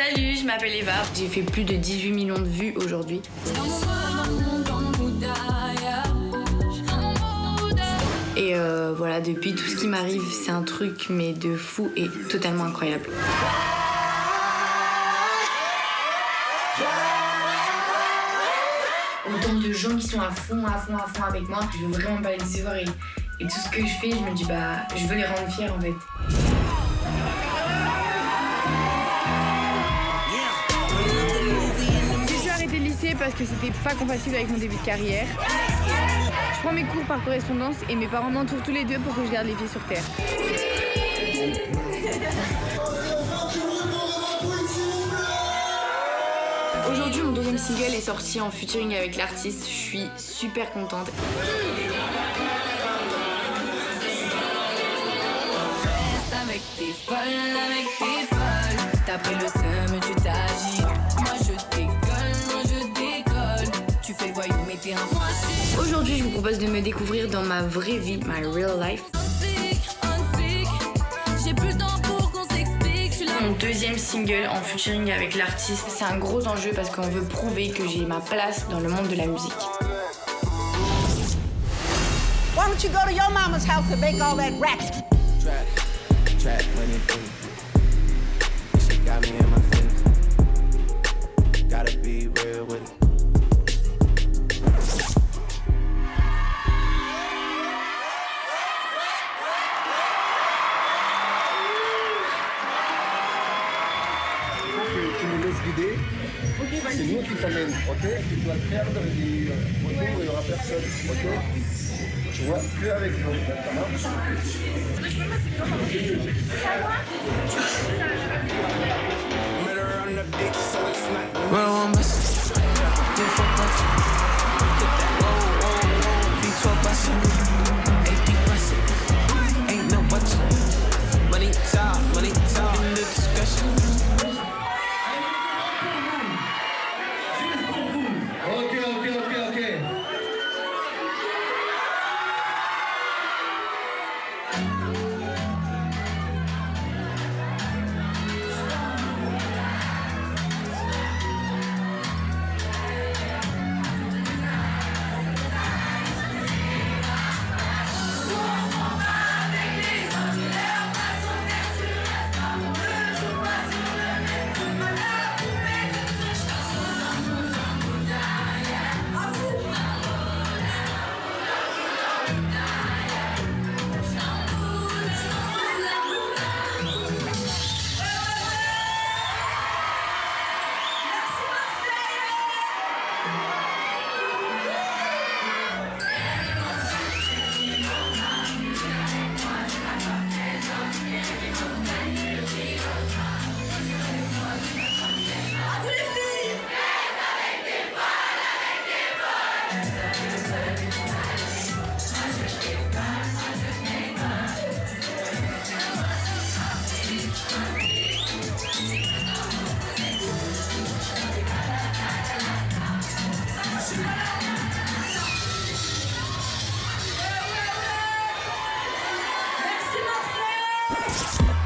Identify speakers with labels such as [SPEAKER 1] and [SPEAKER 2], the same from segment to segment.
[SPEAKER 1] Salut, je m'appelle Eva. J'ai fait plus de 18 millions de vues aujourd'hui. Et voilà, depuis, tout ce qui m'arrive, c'est un truc mais de fou et totalement incroyable. Autant de gens qui sont à fond avec moi, je veux vraiment pas les décevoir et tout ce que je fais, je me dis je veux les rendre fiers en fait.
[SPEAKER 2] J'ai dû arrêter le lycée parce que c'était pas compatible avec mon début de carrière. Je prends mes cours par correspondance et mes parents m'entourent tous les deux pour que je garde les pieds sur terre.
[SPEAKER 1] Aujourd'hui, mon deuxième single est sorti en featuring avec l'artiste. Je suis super contente.
[SPEAKER 3] Avec tes folles, t'as pris le seum, tu t'agites. Moi je décolle, tu fais le voyou mais t'es un franchi.
[SPEAKER 1] Aujourd'hui, je vous propose de me découvrir dans ma vraie vie, my real life.
[SPEAKER 3] J'ai plus le temps pour qu'on s'explique.
[SPEAKER 1] Mon deuxième single en featuring avec l'artiste, c'est un gros enjeu parce qu'on veut prouver que j'ai ma place dans le monde de la musique.
[SPEAKER 4] Why don't you go to your mama's house and make all that racket?
[SPEAKER 5] Trap money, she got me in my feelings. Gotta be real with it.
[SPEAKER 6] Tu me laisses guider. C'est nous qui t'amène, ok? Tu dois te perdre et dire autour il n'y aura personne, ok? Tu vois, que avec nous, ça marche?
[SPEAKER 5] Well, miss. Deux fois pas. Hit that low, V12 bustin'. AP bustin'. Ain't no budget. Money talk, in the discussion.
[SPEAKER 6] Ok.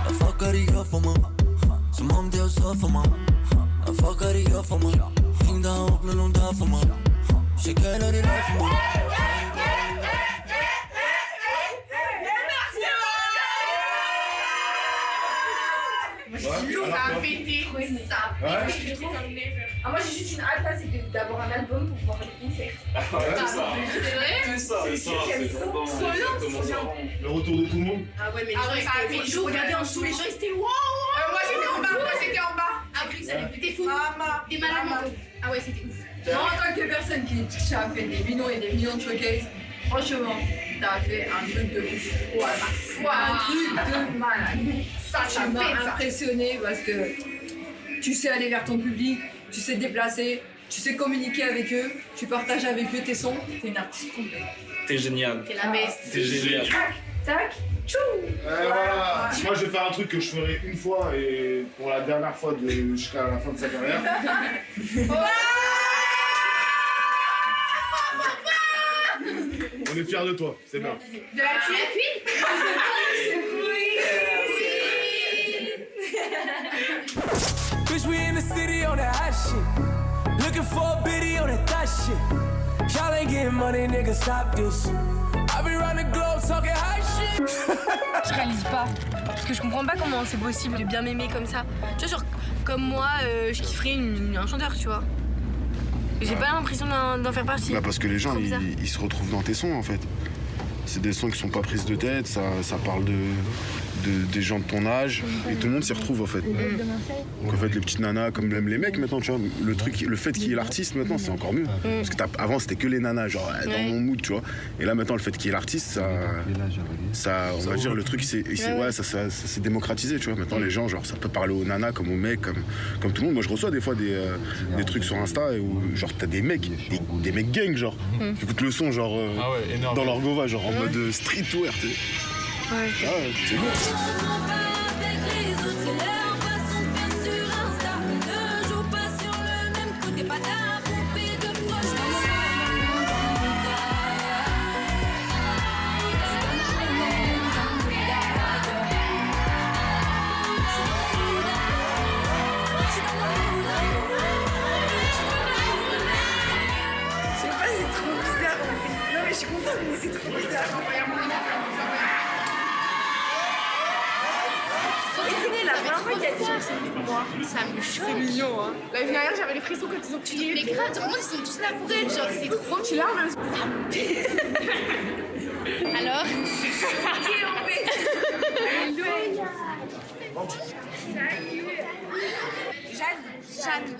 [SPEAKER 5] I fuck her die voor me. Ze mam deel zo voor me. I fuck her die voor me. Ging daar op de lont daar voor me. She can't let it out voor me.
[SPEAKER 2] Ça a pété, ça a pété. Moi j'ai juste une hâte là, c'est d'avoir un album pour pouvoir faire des concerts.
[SPEAKER 7] C'est vrai?
[SPEAKER 6] Le retour de tout le monde.
[SPEAKER 2] Ah ouais, mais ça a pété. Je regardais en dessous, les gens ils étaient waouh. Moi j'étais en bas, Après que ça allait péter fou. Des malades mentaux. Ah ouais, c'était ouf.
[SPEAKER 8] Non, en tant que personne qui a fait des millions et des millions de showcases, franchement, t'as fait un truc de ouf. Un truc de malade. Ça m'a impressionné parce que tu sais aller vers ton public, tu sais te déplacer, tu sais communiquer avec eux, tu partages avec eux tes sons, t'es une artiste complète.
[SPEAKER 7] T'es génial.
[SPEAKER 2] T'es la best.
[SPEAKER 7] T'es génial.
[SPEAKER 2] Tac, tchou.
[SPEAKER 6] Voilà. Moi je vais faire un truc que je ferai une fois et pour la dernière fois jusqu'à la fin de sa carrière. On est fiers de toi, c'est bien.
[SPEAKER 2] De la tuer,
[SPEAKER 5] Bitch, we in the the city on that hot shit. Looking for a biddy on that thot shit. Y'all ain't getting money, nigga, stop this. I be round the globe talking hot shit.
[SPEAKER 2] Je réalise pas. Parce que je comprends pas comment c'est possible de bien m'aimer comme ça. Tu vois, genre, comme moi, je kifferais un chanteur, tu vois. J'ai pas l'impression d'en faire partie.
[SPEAKER 7] Bah parce que les gens, ils se retrouvent dans tes sons, en fait. C'est des sons qui sont pas prises de tête, ça parle des gens de ton âge, et tout le monde s'y retrouve, en fait. Donc en fait, les petites nanas, comme même les mecs maintenant, tu vois, le fait qu'il y ait l'artiste maintenant, c'est encore mieux. Parce que avant, c'était que les nanas, genre dans mon mood, tu vois. Et là maintenant, le fait qu'il y ait l'artiste, ça, on va dire, le truc, ça s'est démocratisé, tu vois. Maintenant, les gens, genre, ça peut parler aux nanas comme aux mecs, comme tout le monde. Moi, je reçois des fois des trucs sur Insta où, genre, t'as des mecs gang, genre, qui écoutent le son, genre, dans leur gova, genre, en mode streetwear, tu sais.
[SPEAKER 2] Ouais.
[SPEAKER 7] Ah ouais, c'est bon.
[SPEAKER 2] Je suis contente, mais c'est trop bizarre. La première fois qu'il y a des gens qui sont pour moi, ça me choque. C'est mignon, hein. L'année dernière, j'avais les frissons quand ils ont crié.
[SPEAKER 1] Mais grave, tout le monde, ils sont tous là pour elle, genre, c'est trop
[SPEAKER 2] Tu l'as, même.
[SPEAKER 1] Alors
[SPEAKER 2] Jeanne.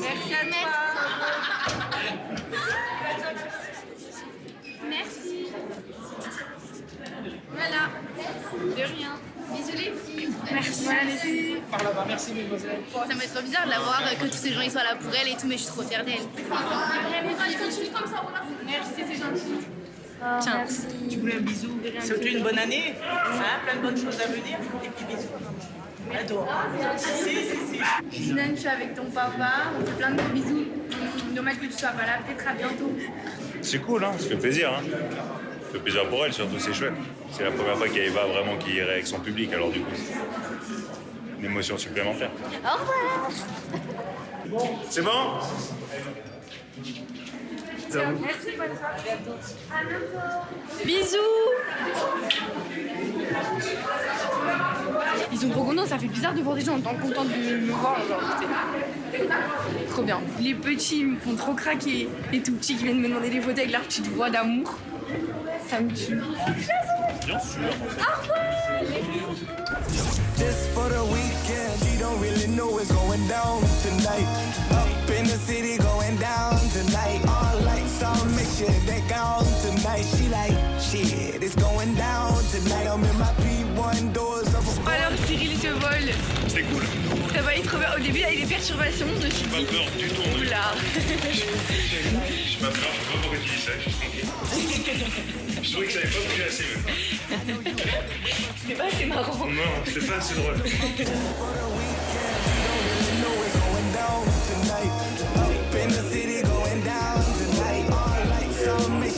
[SPEAKER 2] Merci à toi.
[SPEAKER 1] Merci. Voilà. De rien. Bisous les filles.
[SPEAKER 2] Merci.
[SPEAKER 9] Par là-bas, merci mesdemoiselles.
[SPEAKER 1] Ça me fait trop bizarre de la voir, que tous ces gens ils soient là pour elle et tout, mais je suis trop fière d'elle. Je continue comme ça, voilà. Merci, c'est gentil. Tiens.
[SPEAKER 9] Tu voulais un bisou. Surtout une bonne année. Hein, plein de bonnes choses à venir. Et puis bisous. Adore. Si.
[SPEAKER 2] Dylan, je suis avec ton papa. On fait plein de gros bisous. Dommage que tu sois pas là. Peut-être à bientôt.
[SPEAKER 10] C'est cool, hein, ça fait plaisir. Hein. Ça fait plaisir pour elle, surtout, c'est chouette. C'est la première fois qu'il y a Eva vraiment qui irait avec son public, alors du coup, une émotion supplémentaire.
[SPEAKER 1] Au revoir.
[SPEAKER 10] C'est bon?
[SPEAKER 2] Merci, bonne soirée. À bientôt. Bisous. Ils sont trop contents, ça fait bizarre de voir des gens tant contents de me voir. Genre, c'est trop bien. Les petits me font trop craquer. Les tout petits qui viennent me demander des photos avec leur petite voix d'amour. Ça me tue.
[SPEAKER 10] Bien sûr.
[SPEAKER 5] Just for the weekend, she don't really know what's going down tonight. Up in the city, going down tonight. All lights on, make sure they gone tonight. She like, shit, it's going down tonight. I'm in my P1 doors of a...
[SPEAKER 2] Alors Cyril te vole.
[SPEAKER 10] C'était cool.
[SPEAKER 2] T'as pas eu trop peur au début avec des perturbations, je me suis dit.
[SPEAKER 10] Pas peur du tout.
[SPEAKER 2] Oula.
[SPEAKER 10] J'ai pas peur, je sais pas pourquoi tu dis ça, je suis tranquille. Je trouvais que ça n'avait pas bougé assez même.
[SPEAKER 2] C'est pas assez marrant.
[SPEAKER 10] Non, c'est pas assez drôle.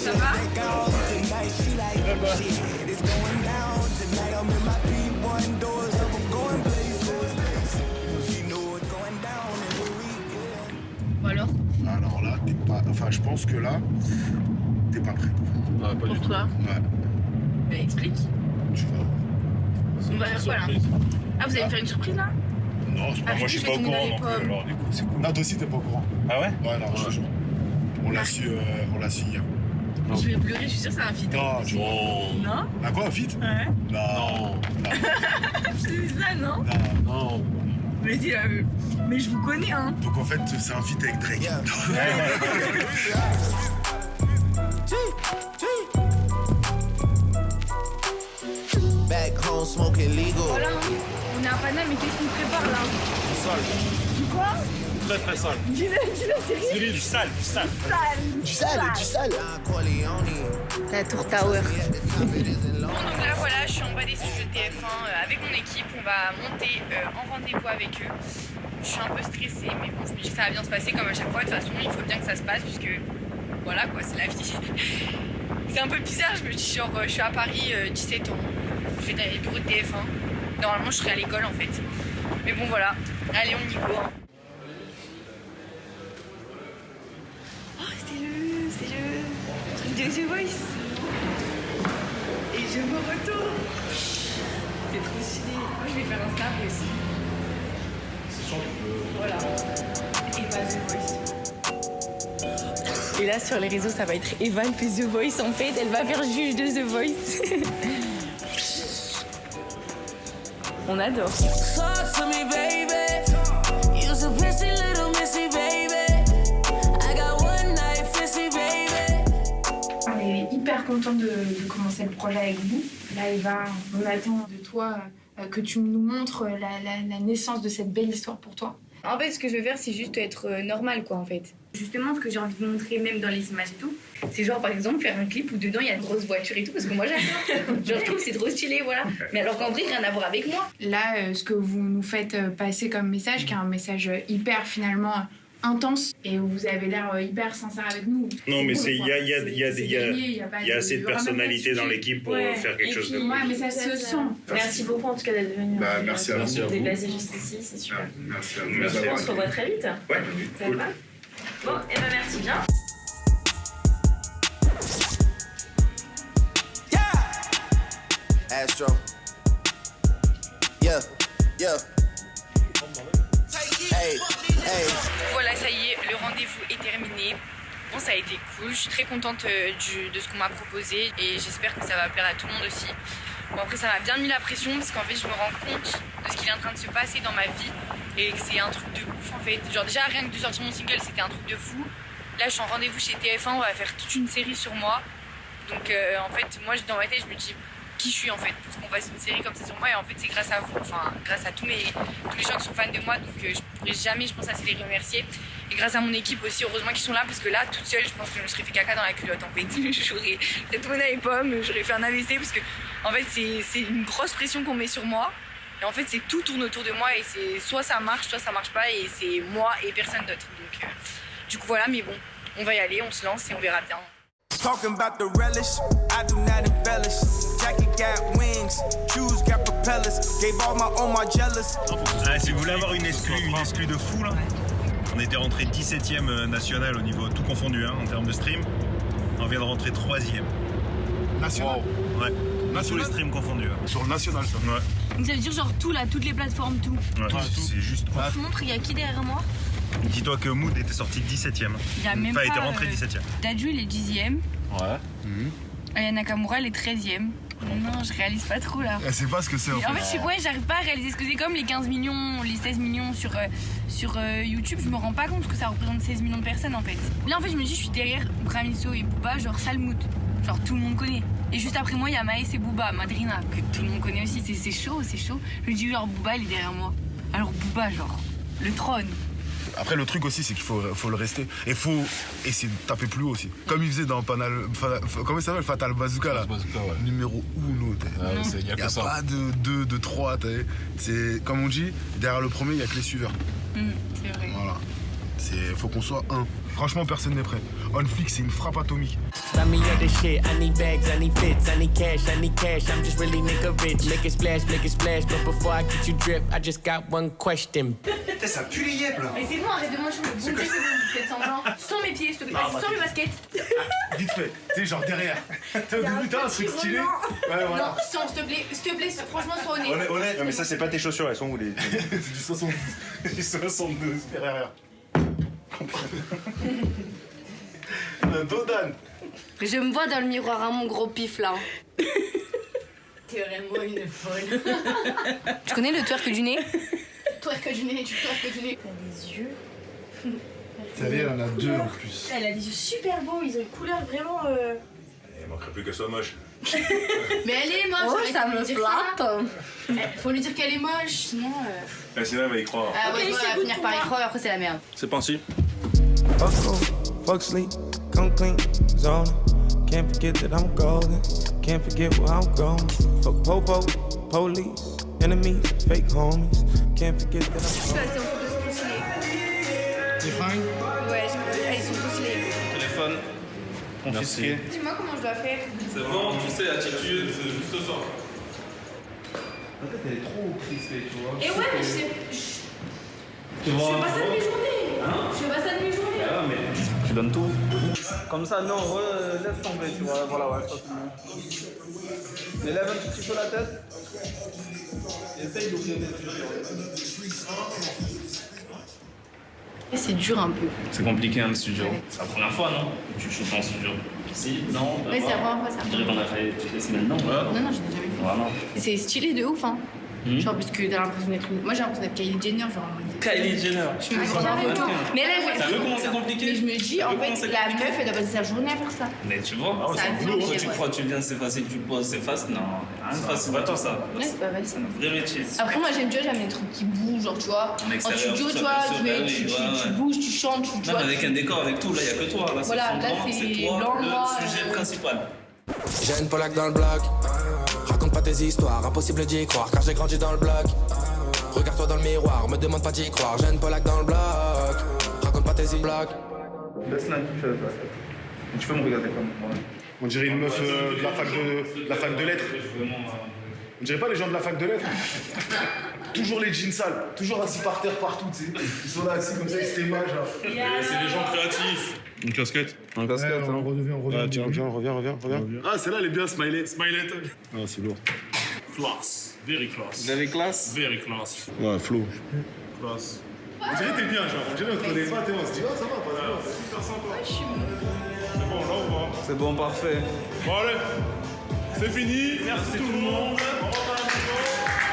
[SPEAKER 2] Ça va?
[SPEAKER 1] Bon alors?
[SPEAKER 7] Alors là, t'es pas... Enfin, je pense que là, t'es pas prêt.
[SPEAKER 10] Ah, pas du tout.
[SPEAKER 2] Pourquoi?
[SPEAKER 7] Ouais,
[SPEAKER 2] Bah explique.
[SPEAKER 7] tu vois.
[SPEAKER 2] On va faire quoi là? Ah, vous allez me faire une surprise là?
[SPEAKER 7] Non, c'est pas...
[SPEAKER 10] Ah, moi je suis pas au courant non plus, alors du coup c'est cool.
[SPEAKER 7] Non, toi aussi, t'es pas au courant.
[SPEAKER 10] Ah ouais?
[SPEAKER 7] Ouais, non, je te jure. On l'a su hier.
[SPEAKER 2] Je vais pleurer, je suis sûre que c'est un feat.
[SPEAKER 7] Non, tu vois.
[SPEAKER 2] Non?
[SPEAKER 7] Ah quoi, un feat?
[SPEAKER 2] Ouais.
[SPEAKER 7] Non.
[SPEAKER 2] Je te dis ça, non?
[SPEAKER 7] Non.
[SPEAKER 2] Mais dis mais je vous connais, hein.
[SPEAKER 7] Donc en fait, c'est un feat avec Drake.
[SPEAKER 5] Back home smoking legal.
[SPEAKER 2] Voilà, on est à Paname, mais qu'est-ce qu'on prépare là?
[SPEAKER 10] Sale.
[SPEAKER 2] Du quoi?
[SPEAKER 10] Très très sale.
[SPEAKER 2] Dis-le, Cyril.
[SPEAKER 10] Du sale.
[SPEAKER 5] Du sale.
[SPEAKER 2] La Tour Tower. Donc là voilà, je suis en bas des studios de TF1 avec mon équipe, on va monter en rendez-vous avec eux. Je suis un peu stressée, mais bon, je me dis que ça va bien se passer comme à chaque fois. De toute façon, il faut bien que ça se passe puisque voilà quoi, c'est la vie. C'est un peu bizarre, je me dis genre je suis à Paris, 17 ans, je vais dans les bureaux de TF1. Normalement je serais à l'école en fait. Mais bon voilà, allez on y court. Oh c'est le truc de The Voice. Et je me retourne. C'est trop stylé. Moi je vais faire un snap aussi.
[SPEAKER 6] C'est sûr que...
[SPEAKER 2] Voilà. Et pas The Voice. Et là sur les réseaux ça va être Evan fait The Voice en fait, elle va faire juge de The Voice. On adore.
[SPEAKER 11] On est hyper content de commencer le projet avec vous. Là Eva, on attend de toi que tu nous montres la naissance de cette belle histoire pour toi.
[SPEAKER 2] En fait, ce que je veux faire, c'est juste être normal, quoi, en fait. Justement, ce que j'ai envie de montrer, même dans les images et tout, c'est genre, par exemple, faire un clip où dedans, il y a de grosses voitures et tout, parce que moi, j'adore. Genre, je trouve que c'est trop stylé, voilà. Mais alors qu'en vrai, rien à voir avec moi.
[SPEAKER 11] Là, ce que vous nous faites passer comme message, qui est un message hyper, finalement, intense, et où vous avez l'air hyper sincère avec nous.
[SPEAKER 10] Non, mais il y a assez de personnalité dans l'équipe pour faire quelque chose de cool.
[SPEAKER 11] Ouais, mais ça se sent.
[SPEAKER 12] Merci beaucoup en tout cas d'être venu.
[SPEAKER 7] Merci à vous.
[SPEAKER 12] Vous déplacer juste ici, c'est super.
[SPEAKER 7] Merci à vous.
[SPEAKER 10] Merci.
[SPEAKER 12] On se revoit très vite.
[SPEAKER 10] Ouais,
[SPEAKER 12] Ça
[SPEAKER 10] cool.
[SPEAKER 12] va ? Bon, et ben merci bien.
[SPEAKER 5] Astro. Yeah, yeah. Hey, hey.
[SPEAKER 2] Voilà, ça y est, le rendez-vous est terminé. Bon, ça a été cool, je suis très contente de ce qu'on m'a proposé et j'espère que ça va plaire à tout le monde aussi. Bon, après, ça m'a bien mis la pression parce qu'en fait, je me rends compte de ce qui est en train de se passer dans ma vie et que c'est un truc de ouf en fait. Genre, déjà, rien que de sortir mon single, c'était un truc de fou. Là, je suis en rendez-vous chez TF1, on va faire toute une série sur moi. Donc, en fait, moi, dans ma tête, je me dis qui je suis en fait pour qu'on fasse une série comme ça sur moi et en fait c'est grâce à vous, enfin grâce à tous les gens qui sont fans de moi, donc je pourrais jamais je pense assez les remercier et grâce à mon équipe aussi, heureusement qu'ils sont là parce que là toute seule je pense que je me serais fait caca dans la culotte en fait. J'aurais tourné les pommes, j'aurais fait un AVC parce que en fait c'est une grosse pression qu'on met sur moi et en fait c'est tout tourne autour de moi et c'est soit ça marche pas et c'est moi et personne d'autre, donc du coup voilà, mais bon on va y aller, on se lance et on verra bien.
[SPEAKER 5] Talking about the relish, I do not embellish. Jacket got wings, shoes got propellers. Gave all my own Margellas.
[SPEAKER 10] Ah, si vous voulez avoir une exclue de fou là, on était rentré 17ème national au niveau tout confondu en termes de stream. On vient de rentrer 3ème.
[SPEAKER 7] National.
[SPEAKER 10] Wow. Ouais. Tous les streams confondus.
[SPEAKER 7] Sur le national, ça.
[SPEAKER 10] Ouais.
[SPEAKER 2] Donc ça veut dire genre tout là, toutes les plateformes, tout.
[SPEAKER 10] Ouais, c'est juste.
[SPEAKER 2] Je te montre, il y a qui derrière moi?
[SPEAKER 10] Dis-toi que Mood était sorti 17ème.
[SPEAKER 2] Il a même
[SPEAKER 10] pas
[SPEAKER 2] pas
[SPEAKER 10] été rentré 17ème.
[SPEAKER 2] Dadju il est 10ème.
[SPEAKER 7] Ouais.
[SPEAKER 2] Aya Nakamura elle est 13ème. Non, je réalise pas trop là.
[SPEAKER 7] Elle sait pas ce que c'est en fait.
[SPEAKER 2] En fait, j'arrive pas à réaliser ce que c'est, comme les 15 millions, les 16 millions sur YouTube. Je me rends pas compte que ça représente 16 millions de personnes en fait. Là en fait, je me dis, je suis derrière Bramiso et Booba, genre Salmoud. Genre tout le monde connaît. Et juste après moi, il y a Maës et Booba, Madrina, que tout le monde connaît aussi. C'est chaud, c'est chaud. Je me dis, genre Booba, il est derrière moi. Alors Booba, genre, le trône.
[SPEAKER 7] Après, le truc aussi, c'est qu'il faut le rester. Et faut essayer de taper plus haut aussi. Comme il faisait dans comment il s'appelle, Fatal Bazooka là.
[SPEAKER 6] Bazooka, ouais.
[SPEAKER 7] Numéro 1.
[SPEAKER 6] Il y a
[SPEAKER 7] pas de 2, de 3. C'est comme on dit, derrière le premier, il y a que les suiveurs.
[SPEAKER 2] C'est vrai.
[SPEAKER 7] Voilà. Faut qu'on soit un. Franchement, personne n'est prêt. On Flick, c'est une frappe atomique.
[SPEAKER 5] Buy me other shit, I need bags, I need fits, I need cash, I'm just really nigga rich. Make it splash, but before I get you drip, I just got one question.
[SPEAKER 6] Putain, ça pue les yeux là.
[SPEAKER 2] Mais c'est bon, arrête de manger le bon Dieu, c'est bon, vous faites semblant. Sans mes pieds, s'il te plaît, sans mes baskets.
[SPEAKER 7] Vite fait, tu sais, genre derrière. T'as au début, t'as un truc stylé. Ouais, voilà.
[SPEAKER 2] Non, sans, s'il te plaît, franchement, sois honnête.
[SPEAKER 10] Honnête, non, mais ça, c'est pas tes chaussures, elles sont où les.
[SPEAKER 7] C'est du 72. Du 72. Derrière. Un Dodan.
[SPEAKER 2] Je me vois dans le miroir à mon gros pif là.
[SPEAKER 1] T'es vraiment une folle.
[SPEAKER 2] Tu connais le twerk du nez?
[SPEAKER 1] Twerk du nez, tu twerk du nez.
[SPEAKER 12] T'as des yeux.
[SPEAKER 7] T'as vu, elle en a 2 en plus.
[SPEAKER 12] Elle a des yeux super beaux, ils ont une couleur vraiment.
[SPEAKER 10] Il manquerait plus qu'elle soit moche.
[SPEAKER 1] Mais elle est moche.
[SPEAKER 2] Oh,
[SPEAKER 1] arrête
[SPEAKER 2] ça
[SPEAKER 1] de
[SPEAKER 2] me
[SPEAKER 1] lui dire
[SPEAKER 2] flatte.
[SPEAKER 1] Faut lui dire qu'elle est moche, sinon.
[SPEAKER 10] Sinon, elle va y croire.
[SPEAKER 1] Ah ouais,
[SPEAKER 12] Ok,
[SPEAKER 1] elle
[SPEAKER 12] c'est
[SPEAKER 1] va
[SPEAKER 12] good
[SPEAKER 1] finir
[SPEAKER 12] pour
[SPEAKER 1] par y
[SPEAKER 12] moi.
[SPEAKER 1] croire, après c'est la merde.
[SPEAKER 10] C'est pensé.
[SPEAKER 5] Fuck sleep, come clean, zone. Can't forget that I'm golden. Can't forget where I'm going. Fuck popo, police, enemies, fake homies. Can't forget that I'm
[SPEAKER 2] Elles sont trop stylées.
[SPEAKER 7] Les fringues?
[SPEAKER 2] Ouais, elles sont trop stylées.
[SPEAKER 7] Téléphone.
[SPEAKER 13] confisqué.
[SPEAKER 2] Dis-moi comment je dois faire.
[SPEAKER 13] C'est bon, tu sais, attitude, c'est juste ça. En fait, elle est trop crispée, tu vois.
[SPEAKER 2] Et ouais, mais je fais pas ça de mes journées. Je fais pas ça de mes journées.
[SPEAKER 13] Ah, mais tu donnes tout. Comme ça, non, laisse tomber, tu vois. Voilà, ouais, ça c'est mieux. Mais lève un tout petit peu la tête. Essaye d'ouvrir les yeux.
[SPEAKER 2] Et c'est dur un peu.
[SPEAKER 13] C'est compliqué, hein, le studio. C'est la première fois, non? Tu shootes en studio. Si, non.
[SPEAKER 2] Oui, c'est la première fois ça.
[SPEAKER 13] Je dirais qu'on a fait toutes les semaines, non?
[SPEAKER 2] Non, je n'ai jamais fait.
[SPEAKER 13] Vraiment.
[SPEAKER 2] Et c'est stylé de ouf, hein. Genre, parce que t'as l'impression d'être une... Moi, j'ai l'impression d'être Kylie Jenner, genre.
[SPEAKER 13] Kylie Jenner.
[SPEAKER 2] Je me dis bien photo. Mais là,
[SPEAKER 13] T'as vu comment c'est compliqué?
[SPEAKER 2] Mais je me dis, en fait, la meuf, elle doit passer sa journée à faire ça.
[SPEAKER 13] Mais tu vois,
[SPEAKER 2] Ça
[SPEAKER 13] c'est
[SPEAKER 2] vient,
[SPEAKER 13] tu
[SPEAKER 2] ouais.
[SPEAKER 13] crois que tu viens, c'est facile, tu poses, c'est facile. Non, rien de facile, pas tout ça.
[SPEAKER 2] Ouais, c'est pas facile.
[SPEAKER 13] C'est un vrai métier.
[SPEAKER 2] Après, moi, j'aime les trucs qui bougent, genre, tu vois.
[SPEAKER 13] En extérieur,
[SPEAKER 2] studio,
[SPEAKER 13] tout
[SPEAKER 2] tu
[SPEAKER 13] ça,
[SPEAKER 2] vois,
[SPEAKER 13] bien sûr, bah oui,
[SPEAKER 2] tu
[SPEAKER 13] ouais.
[SPEAKER 2] bouges, tu chantes, tu
[SPEAKER 13] Même
[SPEAKER 2] vois.
[SPEAKER 13] avec un décor, avec tout, là, il n'y a que toi. Là,
[SPEAKER 2] Voilà, là, c'est
[SPEAKER 13] toi,
[SPEAKER 2] blanc, noir,
[SPEAKER 13] le sujet principal.
[SPEAKER 5] J'ai une Polac dans le bloc. Raconte pas tes histoires, impossible d'y croire car j'ai grandi dans le bloc. Regarde-toi dans le miroir, me demande pas d'y croire. J'ai une Polac dans le bloc. Raconte pas tes histoires.
[SPEAKER 13] Laisse-la, tu peux me regarder comme moi.
[SPEAKER 7] On dirait une meuf de la fac de lettres. On dirait pas les gens de la fac de lettres. Toujours les jeans sales, toujours assis par terre partout, tu sais. Ils sont là assis comme ça, ils se témoignent, genre.
[SPEAKER 10] C'est les gens créatifs. Une casquette.
[SPEAKER 13] Un casquette,
[SPEAKER 7] on revient.
[SPEAKER 10] Ah, tiens,
[SPEAKER 7] reviens. Ah, celle-là, elle est bien, smiley.
[SPEAKER 10] Smiley.
[SPEAKER 7] Ah, c'est lourd.
[SPEAKER 10] Class. Very class.
[SPEAKER 13] Very class?
[SPEAKER 10] Very class.
[SPEAKER 7] Ouais, flow.
[SPEAKER 10] Class.
[SPEAKER 7] On dirait t'es bien, genre. On dirait on te connaît pas, on se dit, ah, ça va, pas d'accord.
[SPEAKER 10] C'est super sympa. C'est bon, là, on va.
[SPEAKER 13] C'est bon, parfait.
[SPEAKER 10] Bon, allez. C'est fini. Merci tout le monde. On va faire un petit peu.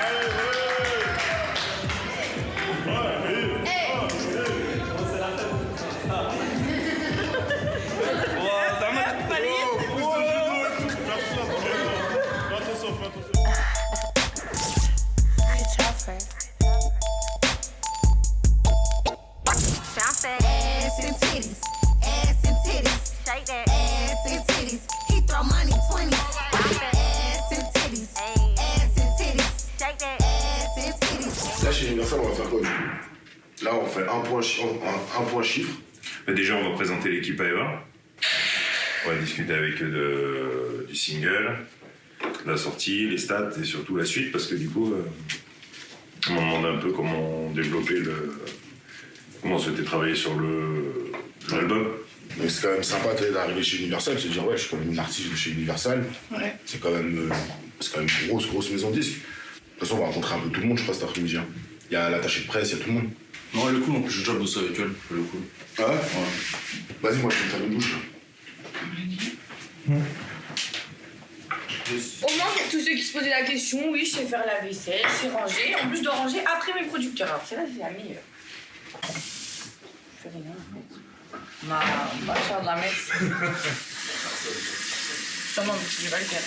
[SPEAKER 10] Allez,
[SPEAKER 3] Ass and titties, ass and titties, shake that ass and titties. He throw money 20. Ass and titties, ass and titties, shake that ass and titties.
[SPEAKER 7] Là, chez Universal, on va faire quoi du coup? Là, on fait un point chiffre.
[SPEAKER 10] Déjà, on va présenter l'équipe à Eva. On va discuter avec eux du single, la sortie, les stats et surtout la suite parce que du coup, on m'a demandé un peu comment développer comment on souhaitait travailler sur l'album.
[SPEAKER 7] Mais c'est quand même sympa d'arriver chez Universal, de se dire, ouais, je suis quand même une artiste de chez Universal.
[SPEAKER 2] Ouais.
[SPEAKER 7] C'est quand même une grosse maison de disques. De toute façon, on va rencontrer un peu tout le monde, je crois, cet après-midi. Il y a l'attaché de presse, il y a tout le monde.
[SPEAKER 14] Non, elle est cool, en plus j'ai déjà bossé avec elle, elle est cool.
[SPEAKER 7] Ah ouais? Vas-y, moi je vais me faire une douche là.
[SPEAKER 2] Au moins, pour tous ceux qui se posaient la question, oui, je sais faire la vaisselle, je sais ranger. En plus, je dois ranger après mes producteurs. Alors, celle-là, c'est la meilleure. Je fais rien, en fait. Ma chère de la messe. Sûrement, mais je vais pas le faire.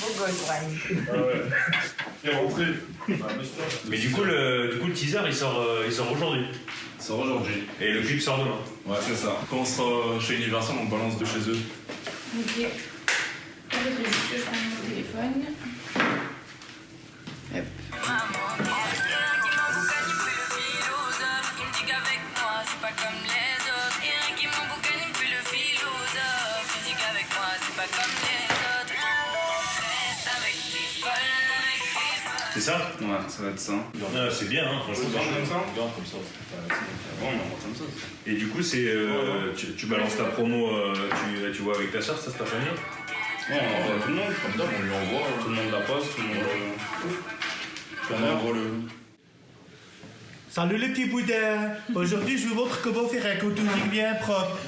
[SPEAKER 2] Beau gosse, Brahim.
[SPEAKER 10] C'est rentré. Mais du coup, le teaser, il sort aujourd'hui.
[SPEAKER 14] Il sort aujourd'hui.
[SPEAKER 10] Et le clip sort demain.
[SPEAKER 14] Ouais, c'est ça. Quand on sera chez Universal, on balance de chez eux.
[SPEAKER 2] Ok. En fait, juste que je prends mon téléphone. Hop.
[SPEAKER 10] C'est ça?
[SPEAKER 14] Ouais, ça va être ça.
[SPEAKER 10] C'est bien, hein, franchement.
[SPEAKER 14] Regarde comme ça.
[SPEAKER 10] Regarde comme ça.
[SPEAKER 14] Bon, on comme ça.
[SPEAKER 10] Et du coup, c'est tu balances ta promo, tu vois avec ta soeur, ça, c'est ta famille?
[SPEAKER 14] Ouais, on envoie à tout le monde, comme d'hab, on lui envoie, tout le monde la poste, tout le monde envoie le...
[SPEAKER 15] Salut les petits boudins. Aujourd'hui, je vous montre comment faire un contouring bien propre.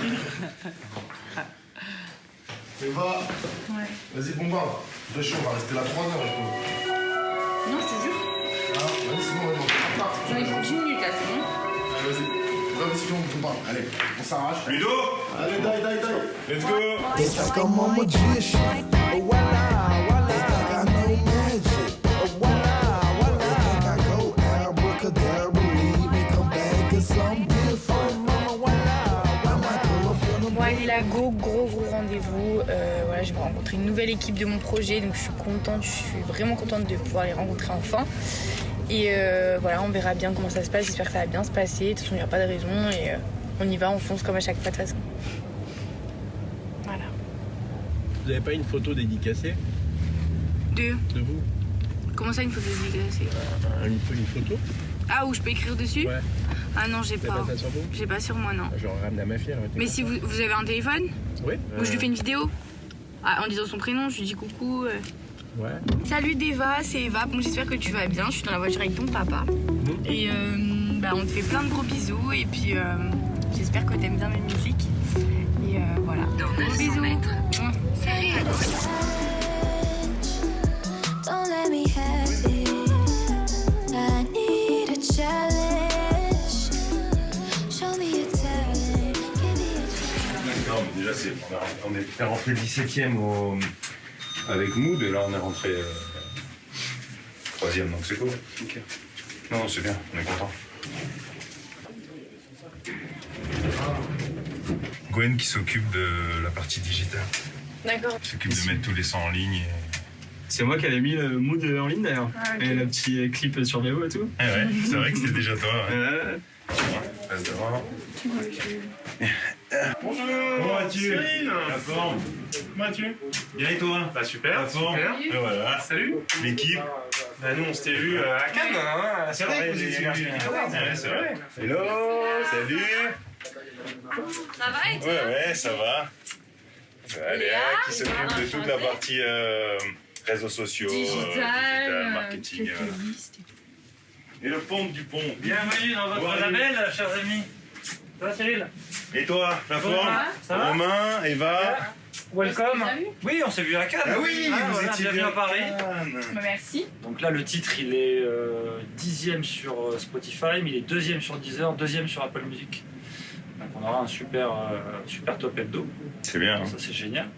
[SPEAKER 7] Eva,
[SPEAKER 2] Ouais.
[SPEAKER 7] vas-y, bombarde. Très chaud, on va rester là 3 heures avec toi.
[SPEAKER 2] Non, je te jure.
[SPEAKER 7] Ah, vas-y, c'est bon, vas-y.
[SPEAKER 2] J'en ai pour 10 minutes là, c'est bon.
[SPEAKER 7] Allez, vas-y. Vas-y, sinon, bombarde. Allez, on s'arrache.
[SPEAKER 10] Ludo!
[SPEAKER 7] Allez, die.
[SPEAKER 10] Let's go!
[SPEAKER 5] It's like I'm a magician. Oh, voila, voila. It's like I know magic. Oh, voila, voila. It's like I go abracadabra, leave and come back and some different. Oh, voila, voila.
[SPEAKER 2] Bon, allez, là, gros rendez-vous. Voilà, je vais rencontrer une nouvelle équipe de mon projet, donc je suis vraiment contente de pouvoir les rencontrer enfin. Et voilà, on verra bien comment ça se passe. J'espère que ça va bien se passer. De toute façon, il n'y a pas de raison. Et on y va, on fonce comme à chaque fois de toute façon. Voilà.
[SPEAKER 16] Vous avez pas une photo dédicacée
[SPEAKER 2] De
[SPEAKER 16] vous?
[SPEAKER 2] Comment ça, une photo dédicacée?
[SPEAKER 16] Une photo?
[SPEAKER 2] Ah, où je peux écrire dessus?
[SPEAKER 16] Ouais.
[SPEAKER 2] Ah non, j'ai pas.
[SPEAKER 16] Vous avez pas ça sur vous?
[SPEAKER 2] J'ai pas sur moi, non.
[SPEAKER 16] Genre ramener à ma fille.
[SPEAKER 2] Mais si vous avez un téléphone?
[SPEAKER 16] Oui.
[SPEAKER 2] Où je lui fais une vidéo? Ah, en disant son prénom, je lui dis coucou.
[SPEAKER 16] Ouais.
[SPEAKER 2] Salut Deva, c'est Eva. Bon, j'espère que tu vas bien. Je suis dans la voiture avec ton papa. Et on te fait plein de gros bisous. Et puis, j'espère que t'aimes bien mes musiques. Et voilà. Gros bisous. Salut.
[SPEAKER 3] Don't let me have it. I need a challenge. Show me a talent. Give me a
[SPEAKER 10] Non, mais déjà, on est rentré 17e avec Mood, et là on est rentré 3e, donc c'est cool. Okay. Non, c'est bien, on est content. Gwen qui s'occupe de la partie digitale.
[SPEAKER 2] D'accord.
[SPEAKER 10] Qui s'occupe de mettre tous les sons en ligne. Et...
[SPEAKER 17] C'est moi qui avais mis le mood en ligne d'ailleurs.
[SPEAKER 2] Ah, okay.
[SPEAKER 17] Et le petit clip sur VO et tout.
[SPEAKER 10] Ah ouais, c'est vrai que c'était déjà toi. Ouais. Passe devant.
[SPEAKER 14] Bonjour.
[SPEAKER 10] Comment vas-tu?
[SPEAKER 14] Cyril.
[SPEAKER 10] La forme.
[SPEAKER 14] Comment vas-tu?
[SPEAKER 10] Bien et toi?
[SPEAKER 14] Bah super.
[SPEAKER 10] La forme.
[SPEAKER 14] Super.
[SPEAKER 10] Et voilà.
[SPEAKER 14] Salut.
[SPEAKER 10] L'équipe.
[SPEAKER 14] Bah nous on s'était vu à Cannes, hein, à la
[SPEAKER 10] C'est vrai
[SPEAKER 14] soirée
[SPEAKER 10] que vous
[SPEAKER 14] des
[SPEAKER 10] étiez
[SPEAKER 14] Énergies
[SPEAKER 10] venus.
[SPEAKER 14] Awards.
[SPEAKER 10] Ouais, c'est vrai. Hello, salut.
[SPEAKER 1] Ça va et toi?
[SPEAKER 10] Ouais, ça va. Léa qui s'occupe de toute la partie réseaux sociaux, digital, marketing. Et le pont du pont.
[SPEAKER 18] Bienvenue dans votre label, chers amis. Ça va, Cyril?
[SPEAKER 10] Et toi, la forme?
[SPEAKER 18] Ça va?
[SPEAKER 10] Romain, Eva.
[SPEAKER 18] Welcome. Oui, on s'est vu à Cannes.
[SPEAKER 10] Ah oui, vous étiez
[SPEAKER 18] bienvenue à Paris.
[SPEAKER 2] Merci.
[SPEAKER 18] Donc là, le titre, il est 10e sur Spotify, mais il est 2e sur Deezer, 2e sur Apple Music. Donc on aura un super top hebdo.
[SPEAKER 10] C'est bien. Hein.
[SPEAKER 18] Ça, c'est génial.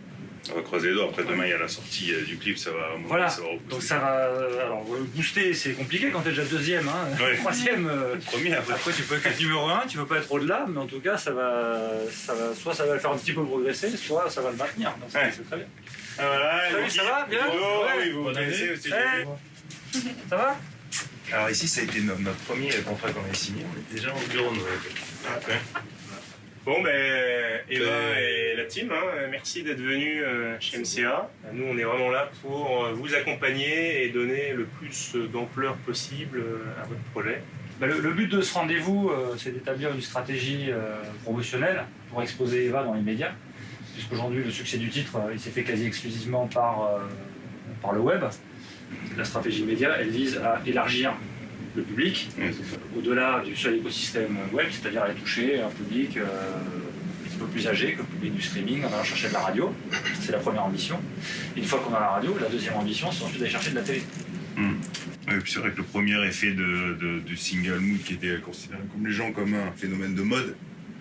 [SPEAKER 10] On va croiser les doigts. Après, demain, il y a la sortie du clip. Ça va.
[SPEAKER 18] Voilà.
[SPEAKER 10] Ça va
[SPEAKER 18] donc ça va. Alors, booster, c'est compliqué quand t'es déjà 2e. Hein.
[SPEAKER 10] Ouais.
[SPEAKER 18] 3e.
[SPEAKER 10] Premier après.
[SPEAKER 18] Après, tu peux être numéro 1, tu peux pas être au-delà, mais en tout cas, soit ça va le faire un petit peu progresser, soit ça va le maintenir. Donc c'est très bien.
[SPEAKER 10] Ah, voilà.
[SPEAKER 18] Salut, ça va bien?
[SPEAKER 10] Oui, vous connaissez aussi.
[SPEAKER 18] Ça va?
[SPEAKER 10] Alors ici, ça a été notre premier contrat qu'on a signé. On était déjà en bureau de Noël.
[SPEAKER 14] Okay. Bon, ben, Eva et la team, hein, merci d'être venus chez MCA. Nous, on est vraiment là pour vous accompagner et donner le plus d'ampleur possible à votre projet.
[SPEAKER 18] Bah, le but de ce rendez-vous, c'est d'établir une stratégie promotionnelle pour exposer Eva dans les médias. Puisqu'aujourd'hui, le succès du titre, il s'est fait quasi exclusivement par le web. La stratégie média, elle vise à élargir le public, au-delà du seul écosystème web, c'est-à-dire aller toucher un public un petit peu plus âgé que le public du streaming en allant chercher de la radio. C'est la première ambition. Une fois qu'on a la radio, la deuxième ambition, c'est ensuite d'aller chercher de la télé.
[SPEAKER 10] Et puis c'est vrai que le premier effet du single Mood qui était considéré comme les gens comme un phénomène de mode,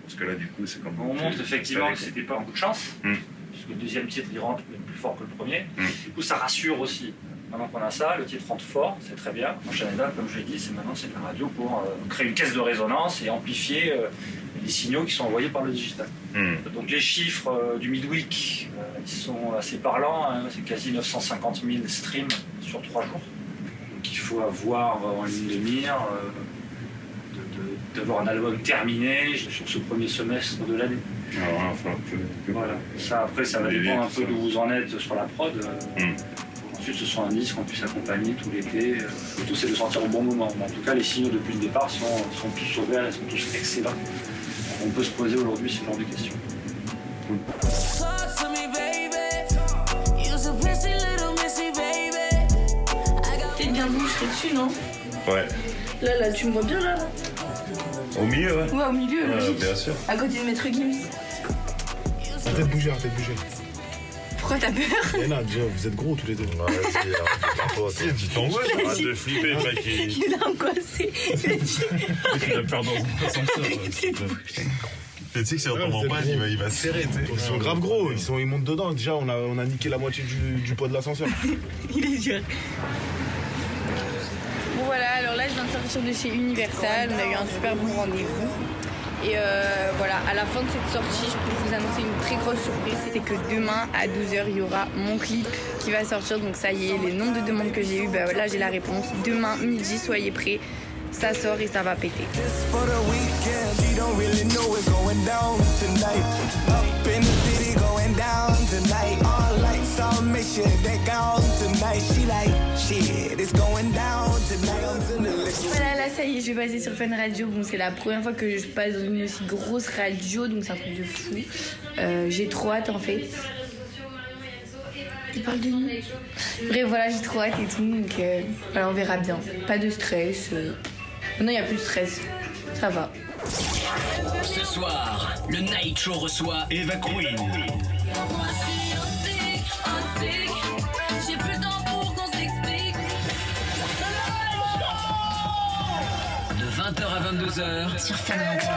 [SPEAKER 10] parce que là du coup c'est comme...
[SPEAKER 18] On montre effectivement que c'était pas un coup de chance, puisque le deuxième titre il rentre même plus fort que le premier. Du coup ça rassure aussi. Maintenant qu'on a ça, le titre rentre fort, c'est très bien. Prochaine étape, comme je l'ai dit, c'est de la radio pour créer une caisse de résonance et amplifier les signaux qui sont envoyés par le digital. Donc les chiffres du midweek, ils sont assez parlants, hein. C'est quasi 950 000 streams sur 3 jours. Donc il faut avoir en ligne de mire, d'avoir un album terminé sur ce premier semestre de l'année. Voilà. Ça, après, ça va dépendre un peu d'où vous en êtes sur la prod. Ensuite, ce soit un disque qu'on puisse accompagner tout l'été. Le tout, c'est de sortir au bon moment. Mais en tout cas, les signaux depuis le départ sont tous au vert et sont tous excellents. On peut se poser aujourd'hui ce genre de questions.
[SPEAKER 2] T'es bien bouché dessus, non?
[SPEAKER 10] Ouais.
[SPEAKER 2] Là, tu me vois bien là?
[SPEAKER 10] Au milieu, ouais.
[SPEAKER 2] Ouais, au milieu, logique.
[SPEAKER 10] Bien sûr.
[SPEAKER 2] À côté de Maître Gims.
[SPEAKER 7] Arrêtez de bouger, arrêtez de bouger.
[SPEAKER 2] Pourquoi t'as peur?
[SPEAKER 7] Yana, déjà, vous êtes gros tous les deux. Ouais,
[SPEAKER 10] tu t'angoisses, arrête de flipper, mec.
[SPEAKER 2] Il a angoissé. Il a dit.
[SPEAKER 14] Il a peur dans un ascenseur.
[SPEAKER 10] Tu sais que si on t'en pas, il va serrer, tu sais.
[SPEAKER 7] Ils sont grave gros, ils montent dedans. Déjà, on a niqué la moitié du poids de l'ascenseur.
[SPEAKER 2] Il est dur. Bon voilà, alors là je viens de sortir de chez Universal, on a eu un super bon rendez-vous. Et voilà, à la fin de cette sortie, je peux vous annoncer une très grosse surprise. C'était que demain à 12h, il y aura mon clip qui va sortir. Donc ça y est, les nombres de demandes que j'ai eues, bah, là j'ai la réponse. Demain midi, soyez prêts. ça sort et ça va péter.
[SPEAKER 5] For the weekend, she don't really know what's going down tonight. Up in the city, going down tonight. All lights on, make sure they gone tonight. She like, shit, it's going down tonight.
[SPEAKER 2] Voilà, là ça y est, je vais passer sur Fun Radio. Bon, c'est la première fois que je passe dans une aussi grosse radio, donc c'est un truc de fou. J'ai trop hâte en fait. Il parle de nous. Bref, voilà, j'ai trop hâte et tout, donc voilà, on verra bien. Pas de stress. Maintenant, il n'y a plus de stress. Ça va.
[SPEAKER 19] Ce soir, le Night Show reçoit Eva Queen.
[SPEAKER 3] J'ai plus de temps pour qu'on s'explique.
[SPEAKER 19] De 20h à 22h sur Fun Radio.